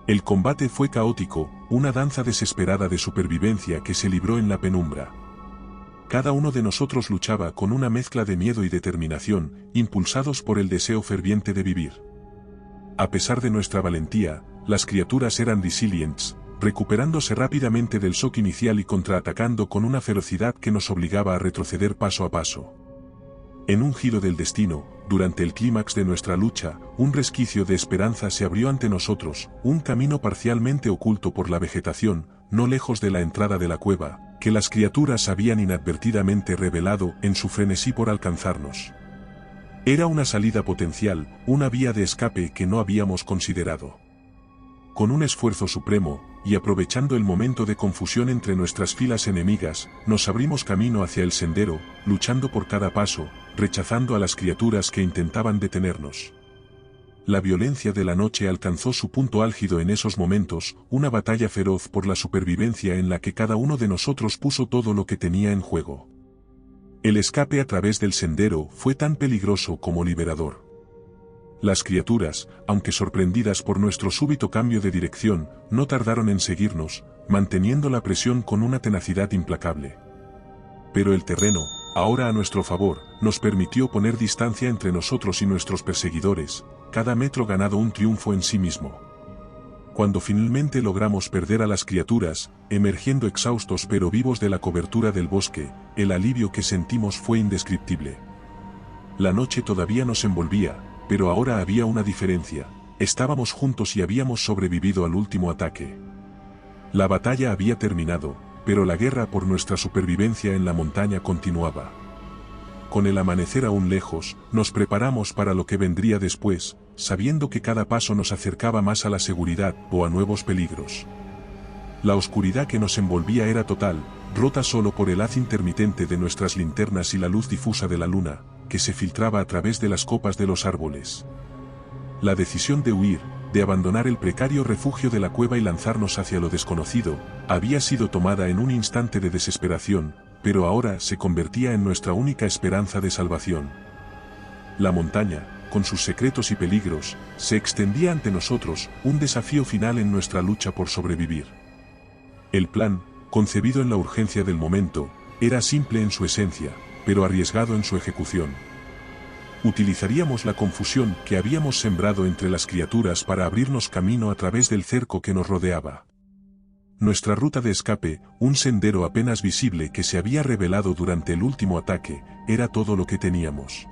El combate fue caótico, una danza desesperada de supervivencia que se libró en la penumbra. Cada uno de nosotros luchaba con una mezcla de miedo y determinación, impulsados por el deseo ferviente de vivir. A pesar de nuestra valentía, las criaturas eran resilientes, recuperándose rápidamente del shock inicial y contraatacando con una ferocidad que nos obligaba a retroceder paso a paso. En un giro del destino, durante el clímax de nuestra lucha, un resquicio de esperanza se abrió ante nosotros, un camino parcialmente oculto por la vegetación, no lejos de la entrada de la cueva, que las criaturas habían inadvertidamente revelado en su frenesí por alcanzarnos. Era una salida potencial, una vía de escape que no habíamos considerado. Con un esfuerzo supremo, y aprovechando el momento de confusión entre nuestras filas enemigas, nos abrimos camino hacia el sendero, luchando por cada paso, rechazando a las criaturas que intentaban detenernos. La violencia de la noche alcanzó su punto álgido en esos momentos, una batalla feroz por la supervivencia en la que cada uno de nosotros puso todo lo que tenía en juego. El escape a través del sendero fue tan peligroso como liberador. Las criaturas, aunque sorprendidas por nuestro súbito cambio de dirección, no tardaron en seguirnos, manteniendo la presión con una tenacidad implacable. Pero el terreno, ahora a nuestro favor, nos permitió poner distancia entre nosotros y nuestros perseguidores, cada metro ganado un triunfo en sí mismo. Cuando finalmente logramos perder a las criaturas, emergiendo exhaustos pero vivos de la cobertura del bosque, el alivio que sentimos fue indescriptible. La noche todavía nos envolvía, pero ahora había una diferencia, estábamos juntos y habíamos sobrevivido al último ataque. La batalla había terminado, pero la guerra por nuestra supervivencia en la montaña continuaba. Con el amanecer aún lejos, nos preparamos para lo que vendría después, sabiendo que cada paso nos acercaba más a la seguridad o a nuevos peligros. La oscuridad que nos envolvía era total, rota solo por el haz intermitente de nuestras linternas y la luz difusa de la luna, que se filtraba a través de las copas de los árboles. La decisión de huir, de abandonar el precario refugio de la cueva y lanzarnos hacia lo desconocido, había sido tomada en un instante de desesperación, pero ahora se convertía en nuestra única esperanza de salvación. La montaña, con sus secretos y peligros, se extendía ante nosotros, un desafío final en nuestra lucha por sobrevivir. El plan, concebido en la urgencia del momento, era simple en su esencia, pero arriesgado en su ejecución. Utilizaríamos la confusión que habíamos sembrado entre las criaturas para abrirnos camino a través del cerco que nos rodeaba. Nuestra ruta de escape, un sendero apenas visible que se había revelado durante el último ataque, era todo lo que teníamos.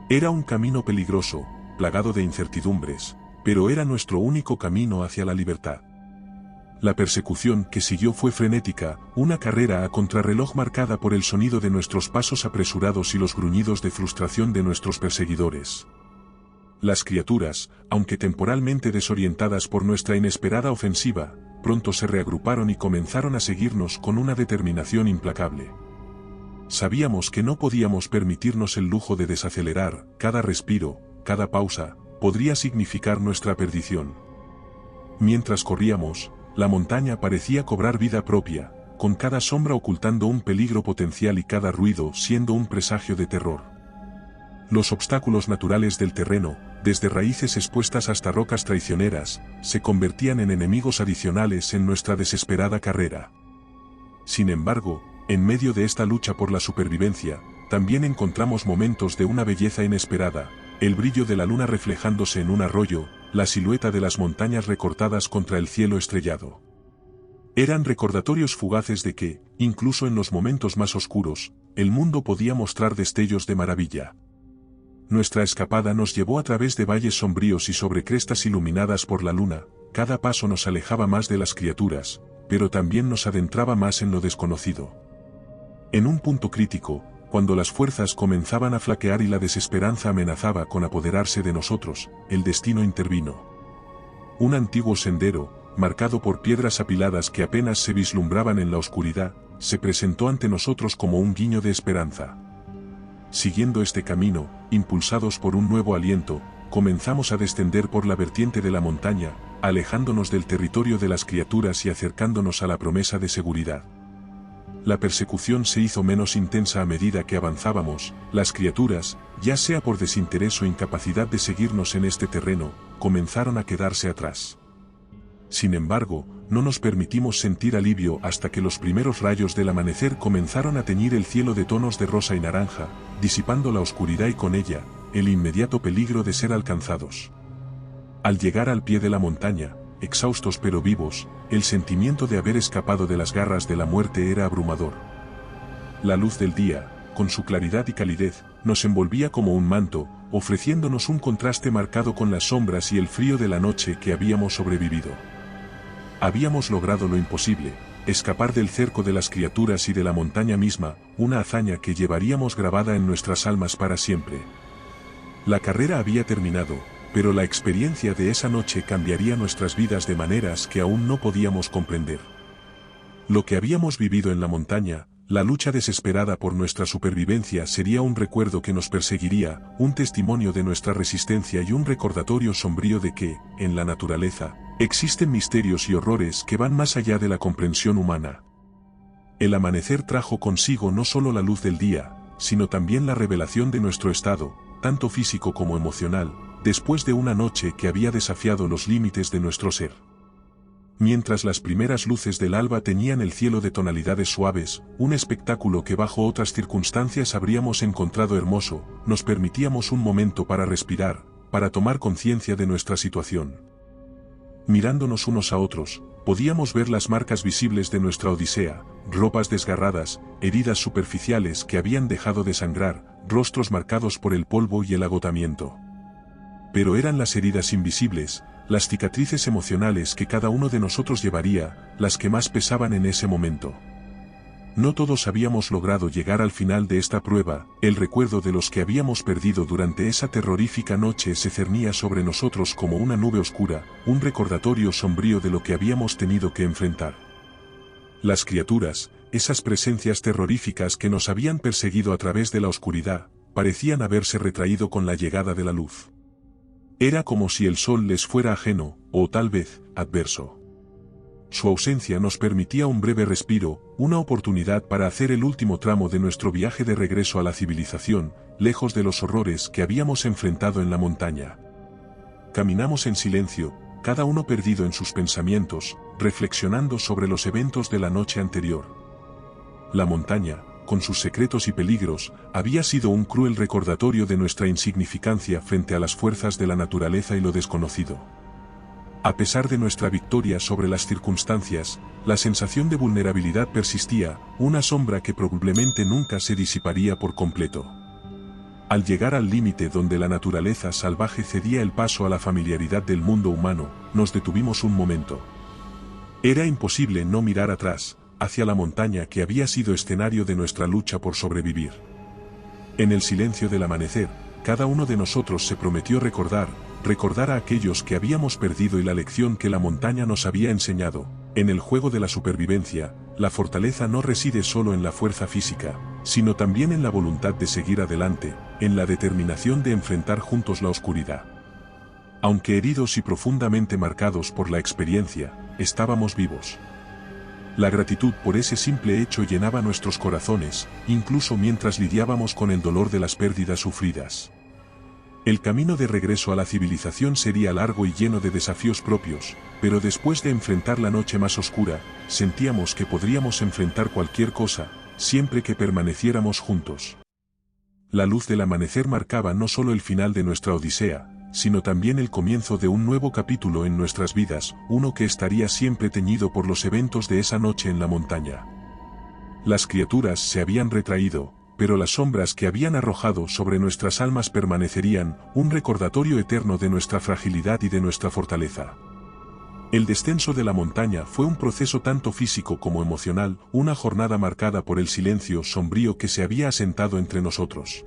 Era un camino peligroso, plagado de incertidumbres, pero era nuestro único camino hacia la libertad. La persecución que siguió fue frenética, una carrera a contrarreloj marcada por el sonido de nuestros pasos apresurados y los gruñidos de frustración de nuestros perseguidores. Las criaturas, aunque temporalmente desorientadas por nuestra inesperada ofensiva, pronto se reagruparon y comenzaron a seguirnos con una determinación implacable. Sabíamos que no podíamos permitirnos el lujo de desacelerar, cada respiro, cada pausa, podría significar nuestra perdición. Mientras corríamos, la montaña parecía cobrar vida propia, con cada sombra ocultando un peligro potencial y cada ruido siendo un presagio de terror. Los obstáculos naturales del terreno, desde raíces expuestas hasta rocas traicioneras, se convertían en enemigos adicionales en nuestra desesperada carrera. Sin embargo, en medio de esta lucha por la supervivencia, también encontramos momentos de una belleza inesperada, el brillo de la luna reflejándose en un arroyo, la silueta de las montañas recortadas contra el cielo estrellado. Eran recordatorios fugaces de que, incluso en los momentos más oscuros, el mundo podía mostrar destellos de maravilla. Nuestra escapada nos llevó a través de valles sombríos y sobre crestas iluminadas por la luna, cada paso nos alejaba más de las criaturas, pero también nos adentraba más en lo desconocido. En un punto crítico, cuando las fuerzas comenzaban a flaquear y la desesperanza amenazaba con apoderarse de nosotros, el destino intervino. Un antiguo sendero, marcado por piedras apiladas que apenas se vislumbraban en la oscuridad, se presentó ante nosotros como un guiño de esperanza. Siguiendo este camino, impulsados por un nuevo aliento, comenzamos a descender por la vertiente de la montaña, alejándonos del territorio de las criaturas y acercándonos a la promesa de seguridad. La persecución se hizo menos intensa a medida que avanzábamos, las criaturas, ya sea por desinterés o incapacidad de seguirnos en este terreno, comenzaron a quedarse atrás. Sin embargo, no nos permitimos sentir alivio hasta que los primeros rayos del amanecer comenzaron a teñir el cielo de tonos de rosa y naranja, disipando la oscuridad y con ella, el inmediato peligro de ser alcanzados. Al llegar al pie de la montaña, exhaustos pero vivos, el sentimiento de haber escapado de las garras de la muerte era abrumador. La luz del día, con su claridad y calidez, nos envolvía como un manto, ofreciéndonos un contraste marcado con las sombras y el frío de la noche que habíamos sobrevivido. Habíamos logrado lo imposible, escapar del cerco de las criaturas y de la montaña misma, una hazaña que llevaríamos grabada en nuestras almas para siempre. La carrera había terminado, pero la experiencia de esa noche cambiaría nuestras vidas de maneras que aún no podíamos comprender. Lo que habíamos vivido en la montaña, la lucha desesperada por nuestra supervivencia sería un recuerdo que nos perseguiría, un testimonio de nuestra resistencia y un recordatorio sombrío de que, en la naturaleza, existen misterios y horrores que van más allá de la comprensión humana. El amanecer trajo consigo no solo la luz del día, sino también la revelación de nuestro estado, tanto físico como emocional, después de una noche que había desafiado los límites de nuestro ser. Mientras las primeras luces del alba teñían el cielo de tonalidades suaves, un espectáculo que bajo otras circunstancias habríamos encontrado hermoso, nos permitíamos un momento para respirar, para tomar conciencia de nuestra situación. Mirándonos unos a otros, podíamos ver las marcas visibles de nuestra odisea, ropas desgarradas, heridas superficiales que habían dejado de sangrar, rostros marcados por el polvo y el agotamiento. Pero eran las heridas invisibles, las cicatrices emocionales que cada uno de nosotros llevaría, las que más pesaban en ese momento. No todos habíamos logrado llegar al final de esta prueba, el recuerdo de los que habíamos perdido durante esa terrorífica noche se cernía sobre nosotros como una nube oscura, un recordatorio sombrío de lo que habíamos tenido que enfrentar. Las criaturas, esas presencias terroríficas que nos habían perseguido a través de la oscuridad, parecían haberse retraído con la llegada de la luz. Era como si el sol les fuera ajeno, o tal vez, adverso. Su ausencia nos permitía un breve respiro, una oportunidad para hacer el último tramo de nuestro viaje de regreso a la civilización, lejos de los horrores que habíamos enfrentado en la montaña. Caminamos en silencio, cada uno perdido en sus pensamientos, reflexionando sobre los eventos de la noche anterior. La montaña, con sus secretos y peligros, había sido un cruel recordatorio de nuestra insignificancia frente a las fuerzas de la naturaleza y lo desconocido. A pesar de nuestra victoria sobre las circunstancias, la sensación de vulnerabilidad persistía, una sombra que probablemente nunca se disiparía por completo. Al llegar al límite donde la naturaleza salvaje cedía el paso a la familiaridad del mundo humano, nos detuvimos un momento. Era imposible no mirar atrás, hacia la montaña que había sido escenario de nuestra lucha por sobrevivir. En el silencio del amanecer, cada uno de nosotros se prometió recordar a aquellos que habíamos perdido y la lección que la montaña nos había enseñado. En el juego de la supervivencia, la fortaleza no reside solo en la fuerza física, sino también en la voluntad de seguir adelante, en la determinación de enfrentar juntos la oscuridad. Aunque heridos y profundamente marcados por la experiencia, estábamos vivos. La gratitud por ese simple hecho llenaba nuestros corazones, incluso mientras lidiábamos con el dolor de las pérdidas sufridas. El camino de regreso a la civilización sería largo y lleno de desafíos propios, pero después de enfrentar la noche más oscura, sentíamos que podríamos enfrentar cualquier cosa, siempre que permaneciéramos juntos. La luz del amanecer marcaba no solo el final de nuestra odisea, sino también el comienzo de un nuevo capítulo en nuestras vidas, uno que estaría siempre teñido por los eventos de esa noche en la montaña. Las criaturas se habían retraído, pero las sombras que habían arrojado sobre nuestras almas permanecerían, un recordatorio eterno de nuestra fragilidad y de nuestra fortaleza. El descenso de la montaña fue un proceso tanto físico como emocional, una jornada marcada por el silencio sombrío que se había asentado entre nosotros.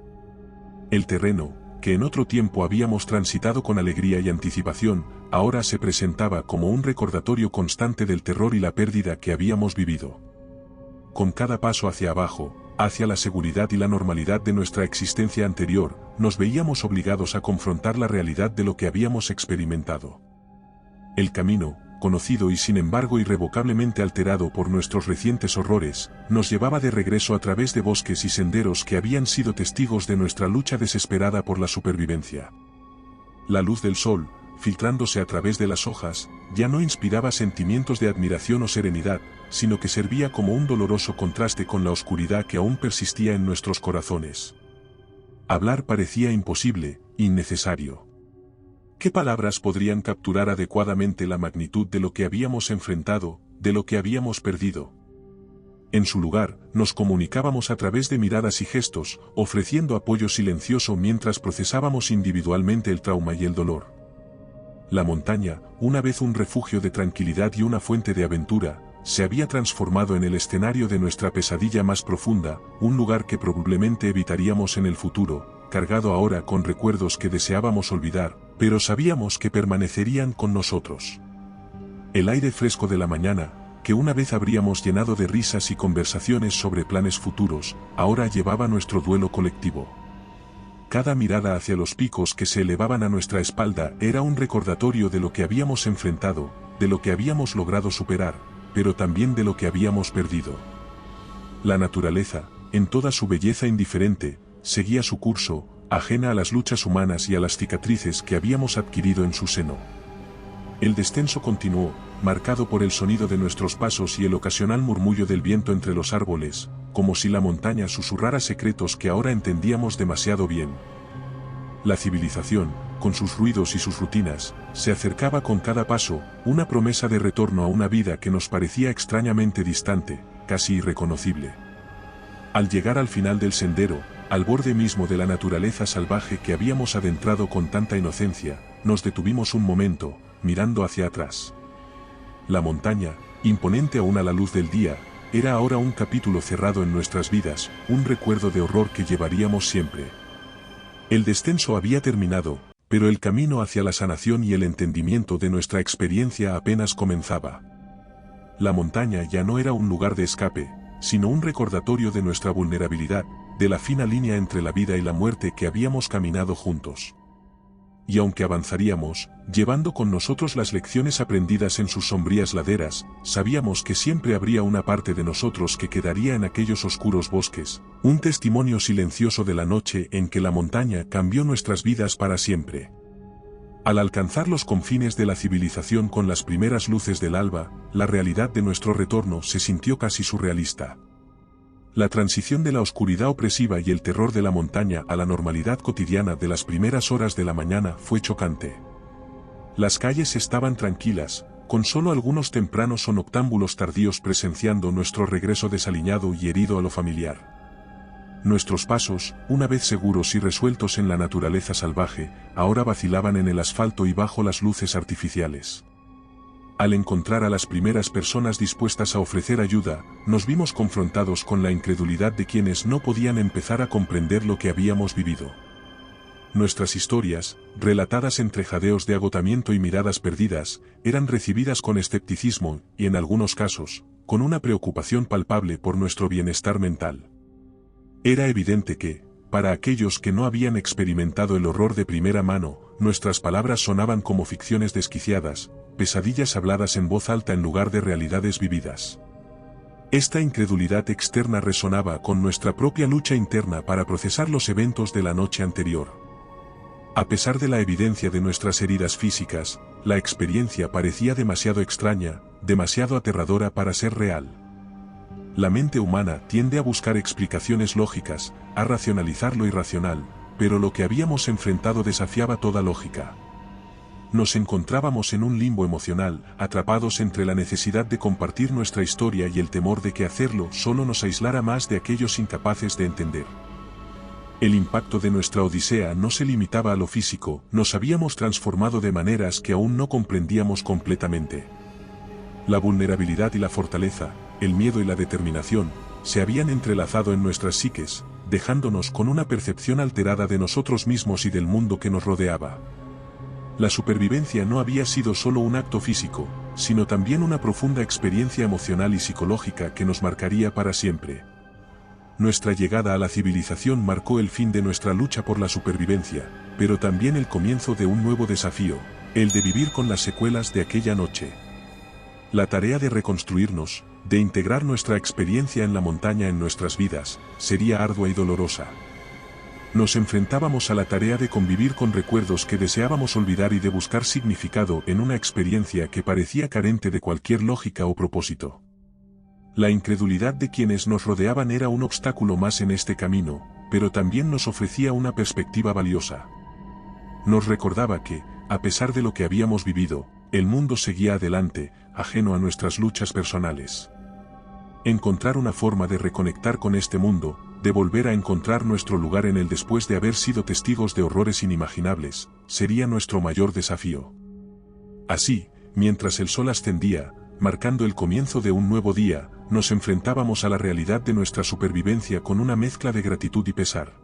El terreno, que en otro tiempo habíamos transitado con alegría y anticipación, ahora se presentaba como un recordatorio constante del terror y la pérdida que habíamos vivido. Con cada paso hacia abajo, hacia la seguridad y la normalidad de nuestra existencia anterior, nos veíamos obligados a confrontar la realidad de lo que habíamos experimentado. El camino, conocido y sin embargo irrevocablemente alterado por nuestros recientes horrores, nos llevaba de regreso a través de bosques y senderos que habían sido testigos de nuestra lucha desesperada por la supervivencia. La luz del sol, filtrándose a través de las hojas, ya no inspiraba sentimientos de admiración o serenidad, sino que servía como un doloroso contraste con la oscuridad que aún persistía en nuestros corazones. Hablar parecía imposible, innecesario. ¿Qué palabras podrían capturar adecuadamente la magnitud de lo que habíamos enfrentado, de lo que habíamos perdido? En su lugar, nos comunicábamos a través de miradas y gestos, ofreciendo apoyo silencioso mientras procesábamos individualmente el trauma y el dolor. La montaña, una vez un refugio de tranquilidad y una fuente de aventura, se había transformado en el escenario de nuestra pesadilla más profunda, un lugar que probablemente evitaríamos en el futuro, cargado ahora con recuerdos que deseábamos olvidar, pero sabíamos que permanecerían con nosotros. El aire fresco de la mañana, que una vez habríamos llenado de risas y conversaciones sobre planes futuros, ahora llevaba nuestro duelo colectivo. Cada mirada hacia los picos que se elevaban a nuestra espalda era un recordatorio de lo que habíamos enfrentado, de lo que habíamos logrado superar, pero también de lo que habíamos perdido. La naturaleza, en toda su belleza indiferente, seguía su curso, ajena a las luchas humanas y a las cicatrices que habíamos adquirido en su seno. El descenso continuó, marcado por el sonido de nuestros pasos y el ocasional murmullo del viento entre los árboles, como si la montaña susurrara secretos que ahora entendíamos demasiado bien. La civilización, con sus ruidos y sus rutinas, se acercaba con cada paso, una promesa de retorno a una vida que nos parecía extrañamente distante, casi irreconocible. Al llegar al final del sendero, al borde mismo de la naturaleza salvaje que habíamos adentrado con tanta inocencia, nos detuvimos un momento, mirando hacia atrás. La montaña, imponente aún a la luz del día, era ahora un capítulo cerrado en nuestras vidas, un recuerdo de horror que llevaríamos siempre. El descenso había terminado, pero el camino hacia la sanación y el entendimiento de nuestra experiencia apenas comenzaba. La montaña ya no era un lugar de escape, sino un recordatorio de nuestra vulnerabilidad, de la fina línea entre la vida y la muerte que habíamos caminado juntos. y aunque avanzaríamos, llevando con nosotros las lecciones aprendidas en sus sombrías laderas, sabíamos que siempre habría una parte de nosotros que quedaría en aquellos oscuros bosques, un testimonio silencioso de la noche en que la montaña cambió nuestras vidas para siempre. Al alcanzar los confines de la civilización con las primeras luces del alba, la realidad de nuestro retorno se sintió casi surrealista. La transición de la oscuridad opresiva y el terror de la montaña a la normalidad cotidiana de las primeras horas de la mañana fue chocante. Las calles estaban tranquilas, con solo algunos tempranos o noctámbulos tardíos presenciando nuestro regreso desaliñado y herido a lo familiar. Nuestros pasos, una vez seguros y resueltos en la naturaleza salvaje, ahora vacilaban en el asfalto y bajo las luces artificiales. Al encontrar a las primeras personas dispuestas a ofrecer ayuda, nos vimos confrontados con la incredulidad de quienes no podían empezar a comprender lo que habíamos vivido. Nuestras historias, relatadas entre jadeos de agotamiento y miradas perdidas, eran recibidas con escepticismo y, en algunos casos, con una preocupación palpable por nuestro bienestar mental. Era evidente que, para aquellos que no habían experimentado el horror de primera mano, nuestras palabras sonaban como ficciones desquiciadas, pesadillas habladas en voz alta en lugar de realidades vividas. Esta incredulidad externa resonaba con nuestra propia lucha interna para procesar los eventos de la noche anterior. A pesar de la evidencia de nuestras heridas físicas, la experiencia parecía demasiado extraña, demasiado aterradora para ser real. La mente humana tiende a buscar explicaciones lógicas, a racionalizar lo irracional, pero lo que habíamos enfrentado desafiaba toda lógica. Nos encontrábamos en un limbo emocional, atrapados entre la necesidad de compartir nuestra historia y el temor de que hacerlo solo nos aislara más de aquellos incapaces de entender. El impacto de nuestra odisea no se limitaba a lo físico, nos habíamos transformado de maneras que aún no comprendíamos completamente. La vulnerabilidad y la fortaleza, el miedo y la determinación, se habían entrelazado en nuestras psiques, dejándonos con una percepción alterada de nosotros mismos y del mundo que nos rodeaba. La supervivencia no había sido solo un acto físico, sino también una profunda experiencia emocional y psicológica que nos marcaría para siempre. Nuestra llegada a la civilización marcó el fin de nuestra lucha por la supervivencia, pero también el comienzo de un nuevo desafío, el de vivir con las secuelas de aquella noche. La tarea de reconstruirnos, de integrar nuestra experiencia en la montaña en nuestras vidas, sería ardua y dolorosa. Nos enfrentábamos a la tarea de convivir con recuerdos que deseábamos olvidar y de buscar significado en una experiencia que parecía carente de cualquier lógica o propósito. La incredulidad de quienes nos rodeaban era un obstáculo más en este camino, pero también nos ofrecía una perspectiva valiosa. Nos recordaba que, a pesar de lo que habíamos vivido, el mundo seguía adelante, ajeno a nuestras luchas personales. Encontrar una forma de reconectar con este mundo, de volver a encontrar nuestro lugar en él después de haber sido testigos de horrores inimaginables, sería nuestro mayor desafío. Así, mientras el sol ascendía, marcando el comienzo de un nuevo día, nos enfrentábamos a la realidad de nuestra supervivencia con una mezcla de gratitud y pesar.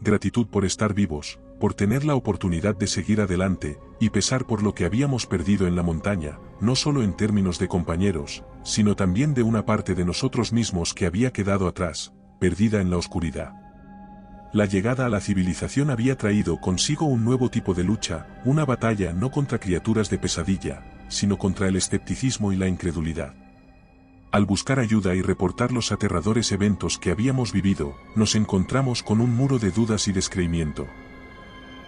Gratitud por estar vivos, por tener la oportunidad de seguir adelante, y pesar por lo que habíamos perdido en la montaña, no solo en términos de compañeros, sino también de una parte de nosotros mismos que había quedado atrás, perdida en la oscuridad. La llegada a la civilización había traído consigo un nuevo tipo de lucha, una batalla no contra criaturas de pesadilla, sino contra el escepticismo y la incredulidad. Al buscar ayuda y reportar los aterradores eventos que habíamos vivido, nos encontramos con un muro de dudas y descreimiento.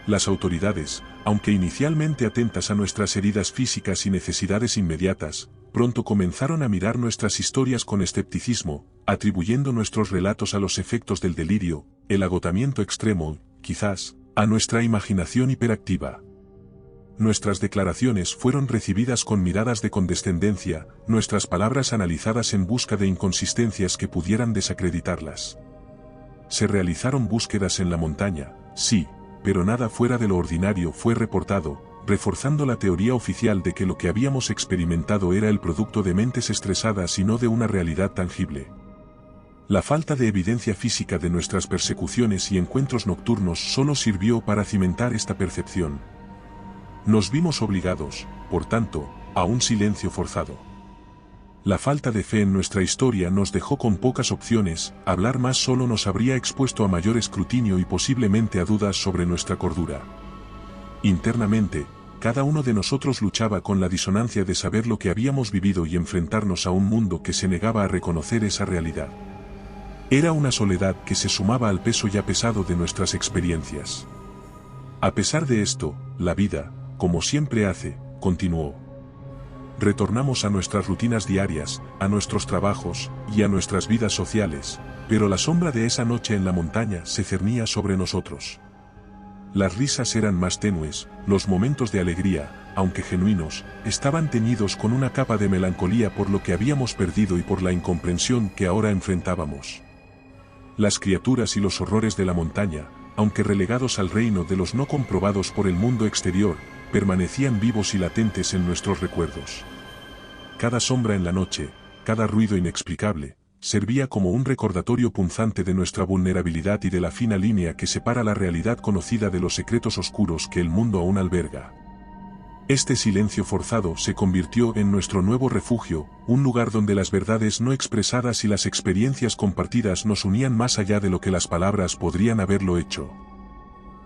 Las autoridades, aunque inicialmente atentas a nuestras heridas físicas y necesidades inmediatas, pronto comenzaron a mirar nuestras historias con escepticismo, atribuyendo nuestros relatos a los efectos del delirio, el agotamiento extremo, quizás, a nuestra imaginación hiperactiva. Nuestras declaraciones fueron recibidas con miradas de condescendencia, nuestras palabras analizadas en busca de inconsistencias que pudieran desacreditarlas. Se realizaron búsquedas en la montaña, sí, pero nada fuera de lo ordinario fue reportado, reforzando la teoría oficial de que lo que habíamos experimentado era el producto de mentes estresadas y no de una realidad tangible. La falta de evidencia física de nuestras persecuciones y encuentros nocturnos solo sirvió para cimentar esta percepción. Nos vimos obligados, por tanto, a un silencio forzado. La falta de fe en nuestra historia nos dejó con pocas opciones, hablar más solo nos habría expuesto a mayor escrutinio y posiblemente a dudas sobre nuestra cordura. Internamente, cada uno de nosotros luchaba con la disonancia de saber lo que habíamos vivido y enfrentarnos a un mundo que se negaba a reconocer esa realidad. Era una soledad que se sumaba al peso ya pesado de nuestras experiencias. A pesar de esto, la vida, como siempre hace, continuó. Retornamos a nuestras rutinas diarias, a nuestros trabajos, y a nuestras vidas sociales, pero la sombra de esa noche en la montaña se cernía sobre nosotros. Las risas eran más tenues, los momentos de alegría, aunque genuinos, estaban teñidos con una capa de melancolía por lo que habíamos perdido y por la incomprensión que ahora enfrentábamos. Las criaturas y los horrores de la montaña, aunque relegados al reino de los no comprobados por el mundo exterior, permanecían vivos y latentes en nuestros recuerdos. Cada sombra en la noche, cada ruido inexplicable, servía como un recordatorio punzante de nuestra vulnerabilidad y de la fina línea que separa la realidad conocida de los secretos oscuros que el mundo aún alberga. Este silencio forzado se convirtió en nuestro nuevo refugio, un lugar donde las verdades no expresadas y las experiencias compartidas nos unían más allá de lo que las palabras podrían haberlo hecho.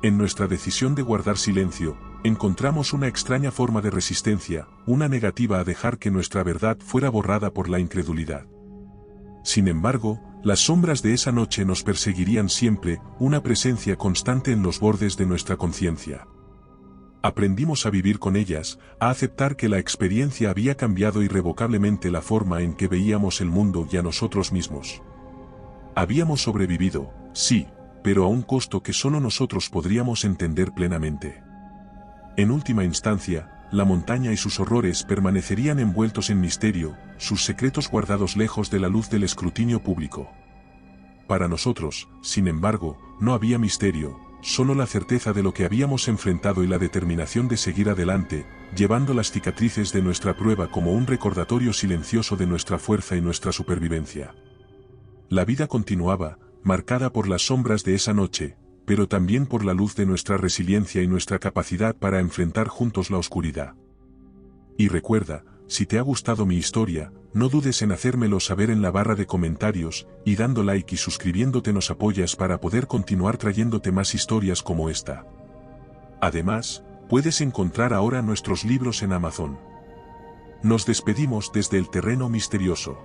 En nuestra decisión de guardar silencio, encontramos una extraña forma de resistencia, una negativa a dejar que nuestra verdad fuera borrada por la incredulidad. Sin embargo, las sombras de esa noche nos perseguirían siempre, una presencia constante en los bordes de nuestra conciencia. Aprendimos a vivir con ellas, a aceptar que la experiencia había cambiado irrevocablemente la forma en que veíamos el mundo y a nosotros mismos. Habíamos sobrevivido, sí, pero a un costo que solo nosotros podríamos entender plenamente. En última instancia, la montaña y sus horrores permanecerían envueltos en misterio, sus secretos guardados lejos de la luz del escrutinio público. Para nosotros, sin embargo, no había misterio, solo la certeza de lo que habíamos enfrentado y la determinación de seguir adelante, llevando las cicatrices de nuestra prueba como un recordatorio silencioso de nuestra fuerza y nuestra supervivencia. La vida continuaba, marcada por las sombras de esa noche, pero también por la luz de nuestra resiliencia y nuestra capacidad para enfrentar juntos la oscuridad. Y recuerda, si te ha gustado mi historia, no dudes en hacérmelo saber en la barra de comentarios, y dando like y suscribiéndote nos apoyas para poder continuar trayéndote más historias como esta. Además, puedes encontrar ahora nuestros libros en Amazon. Nos despedimos desde el terreno misterioso.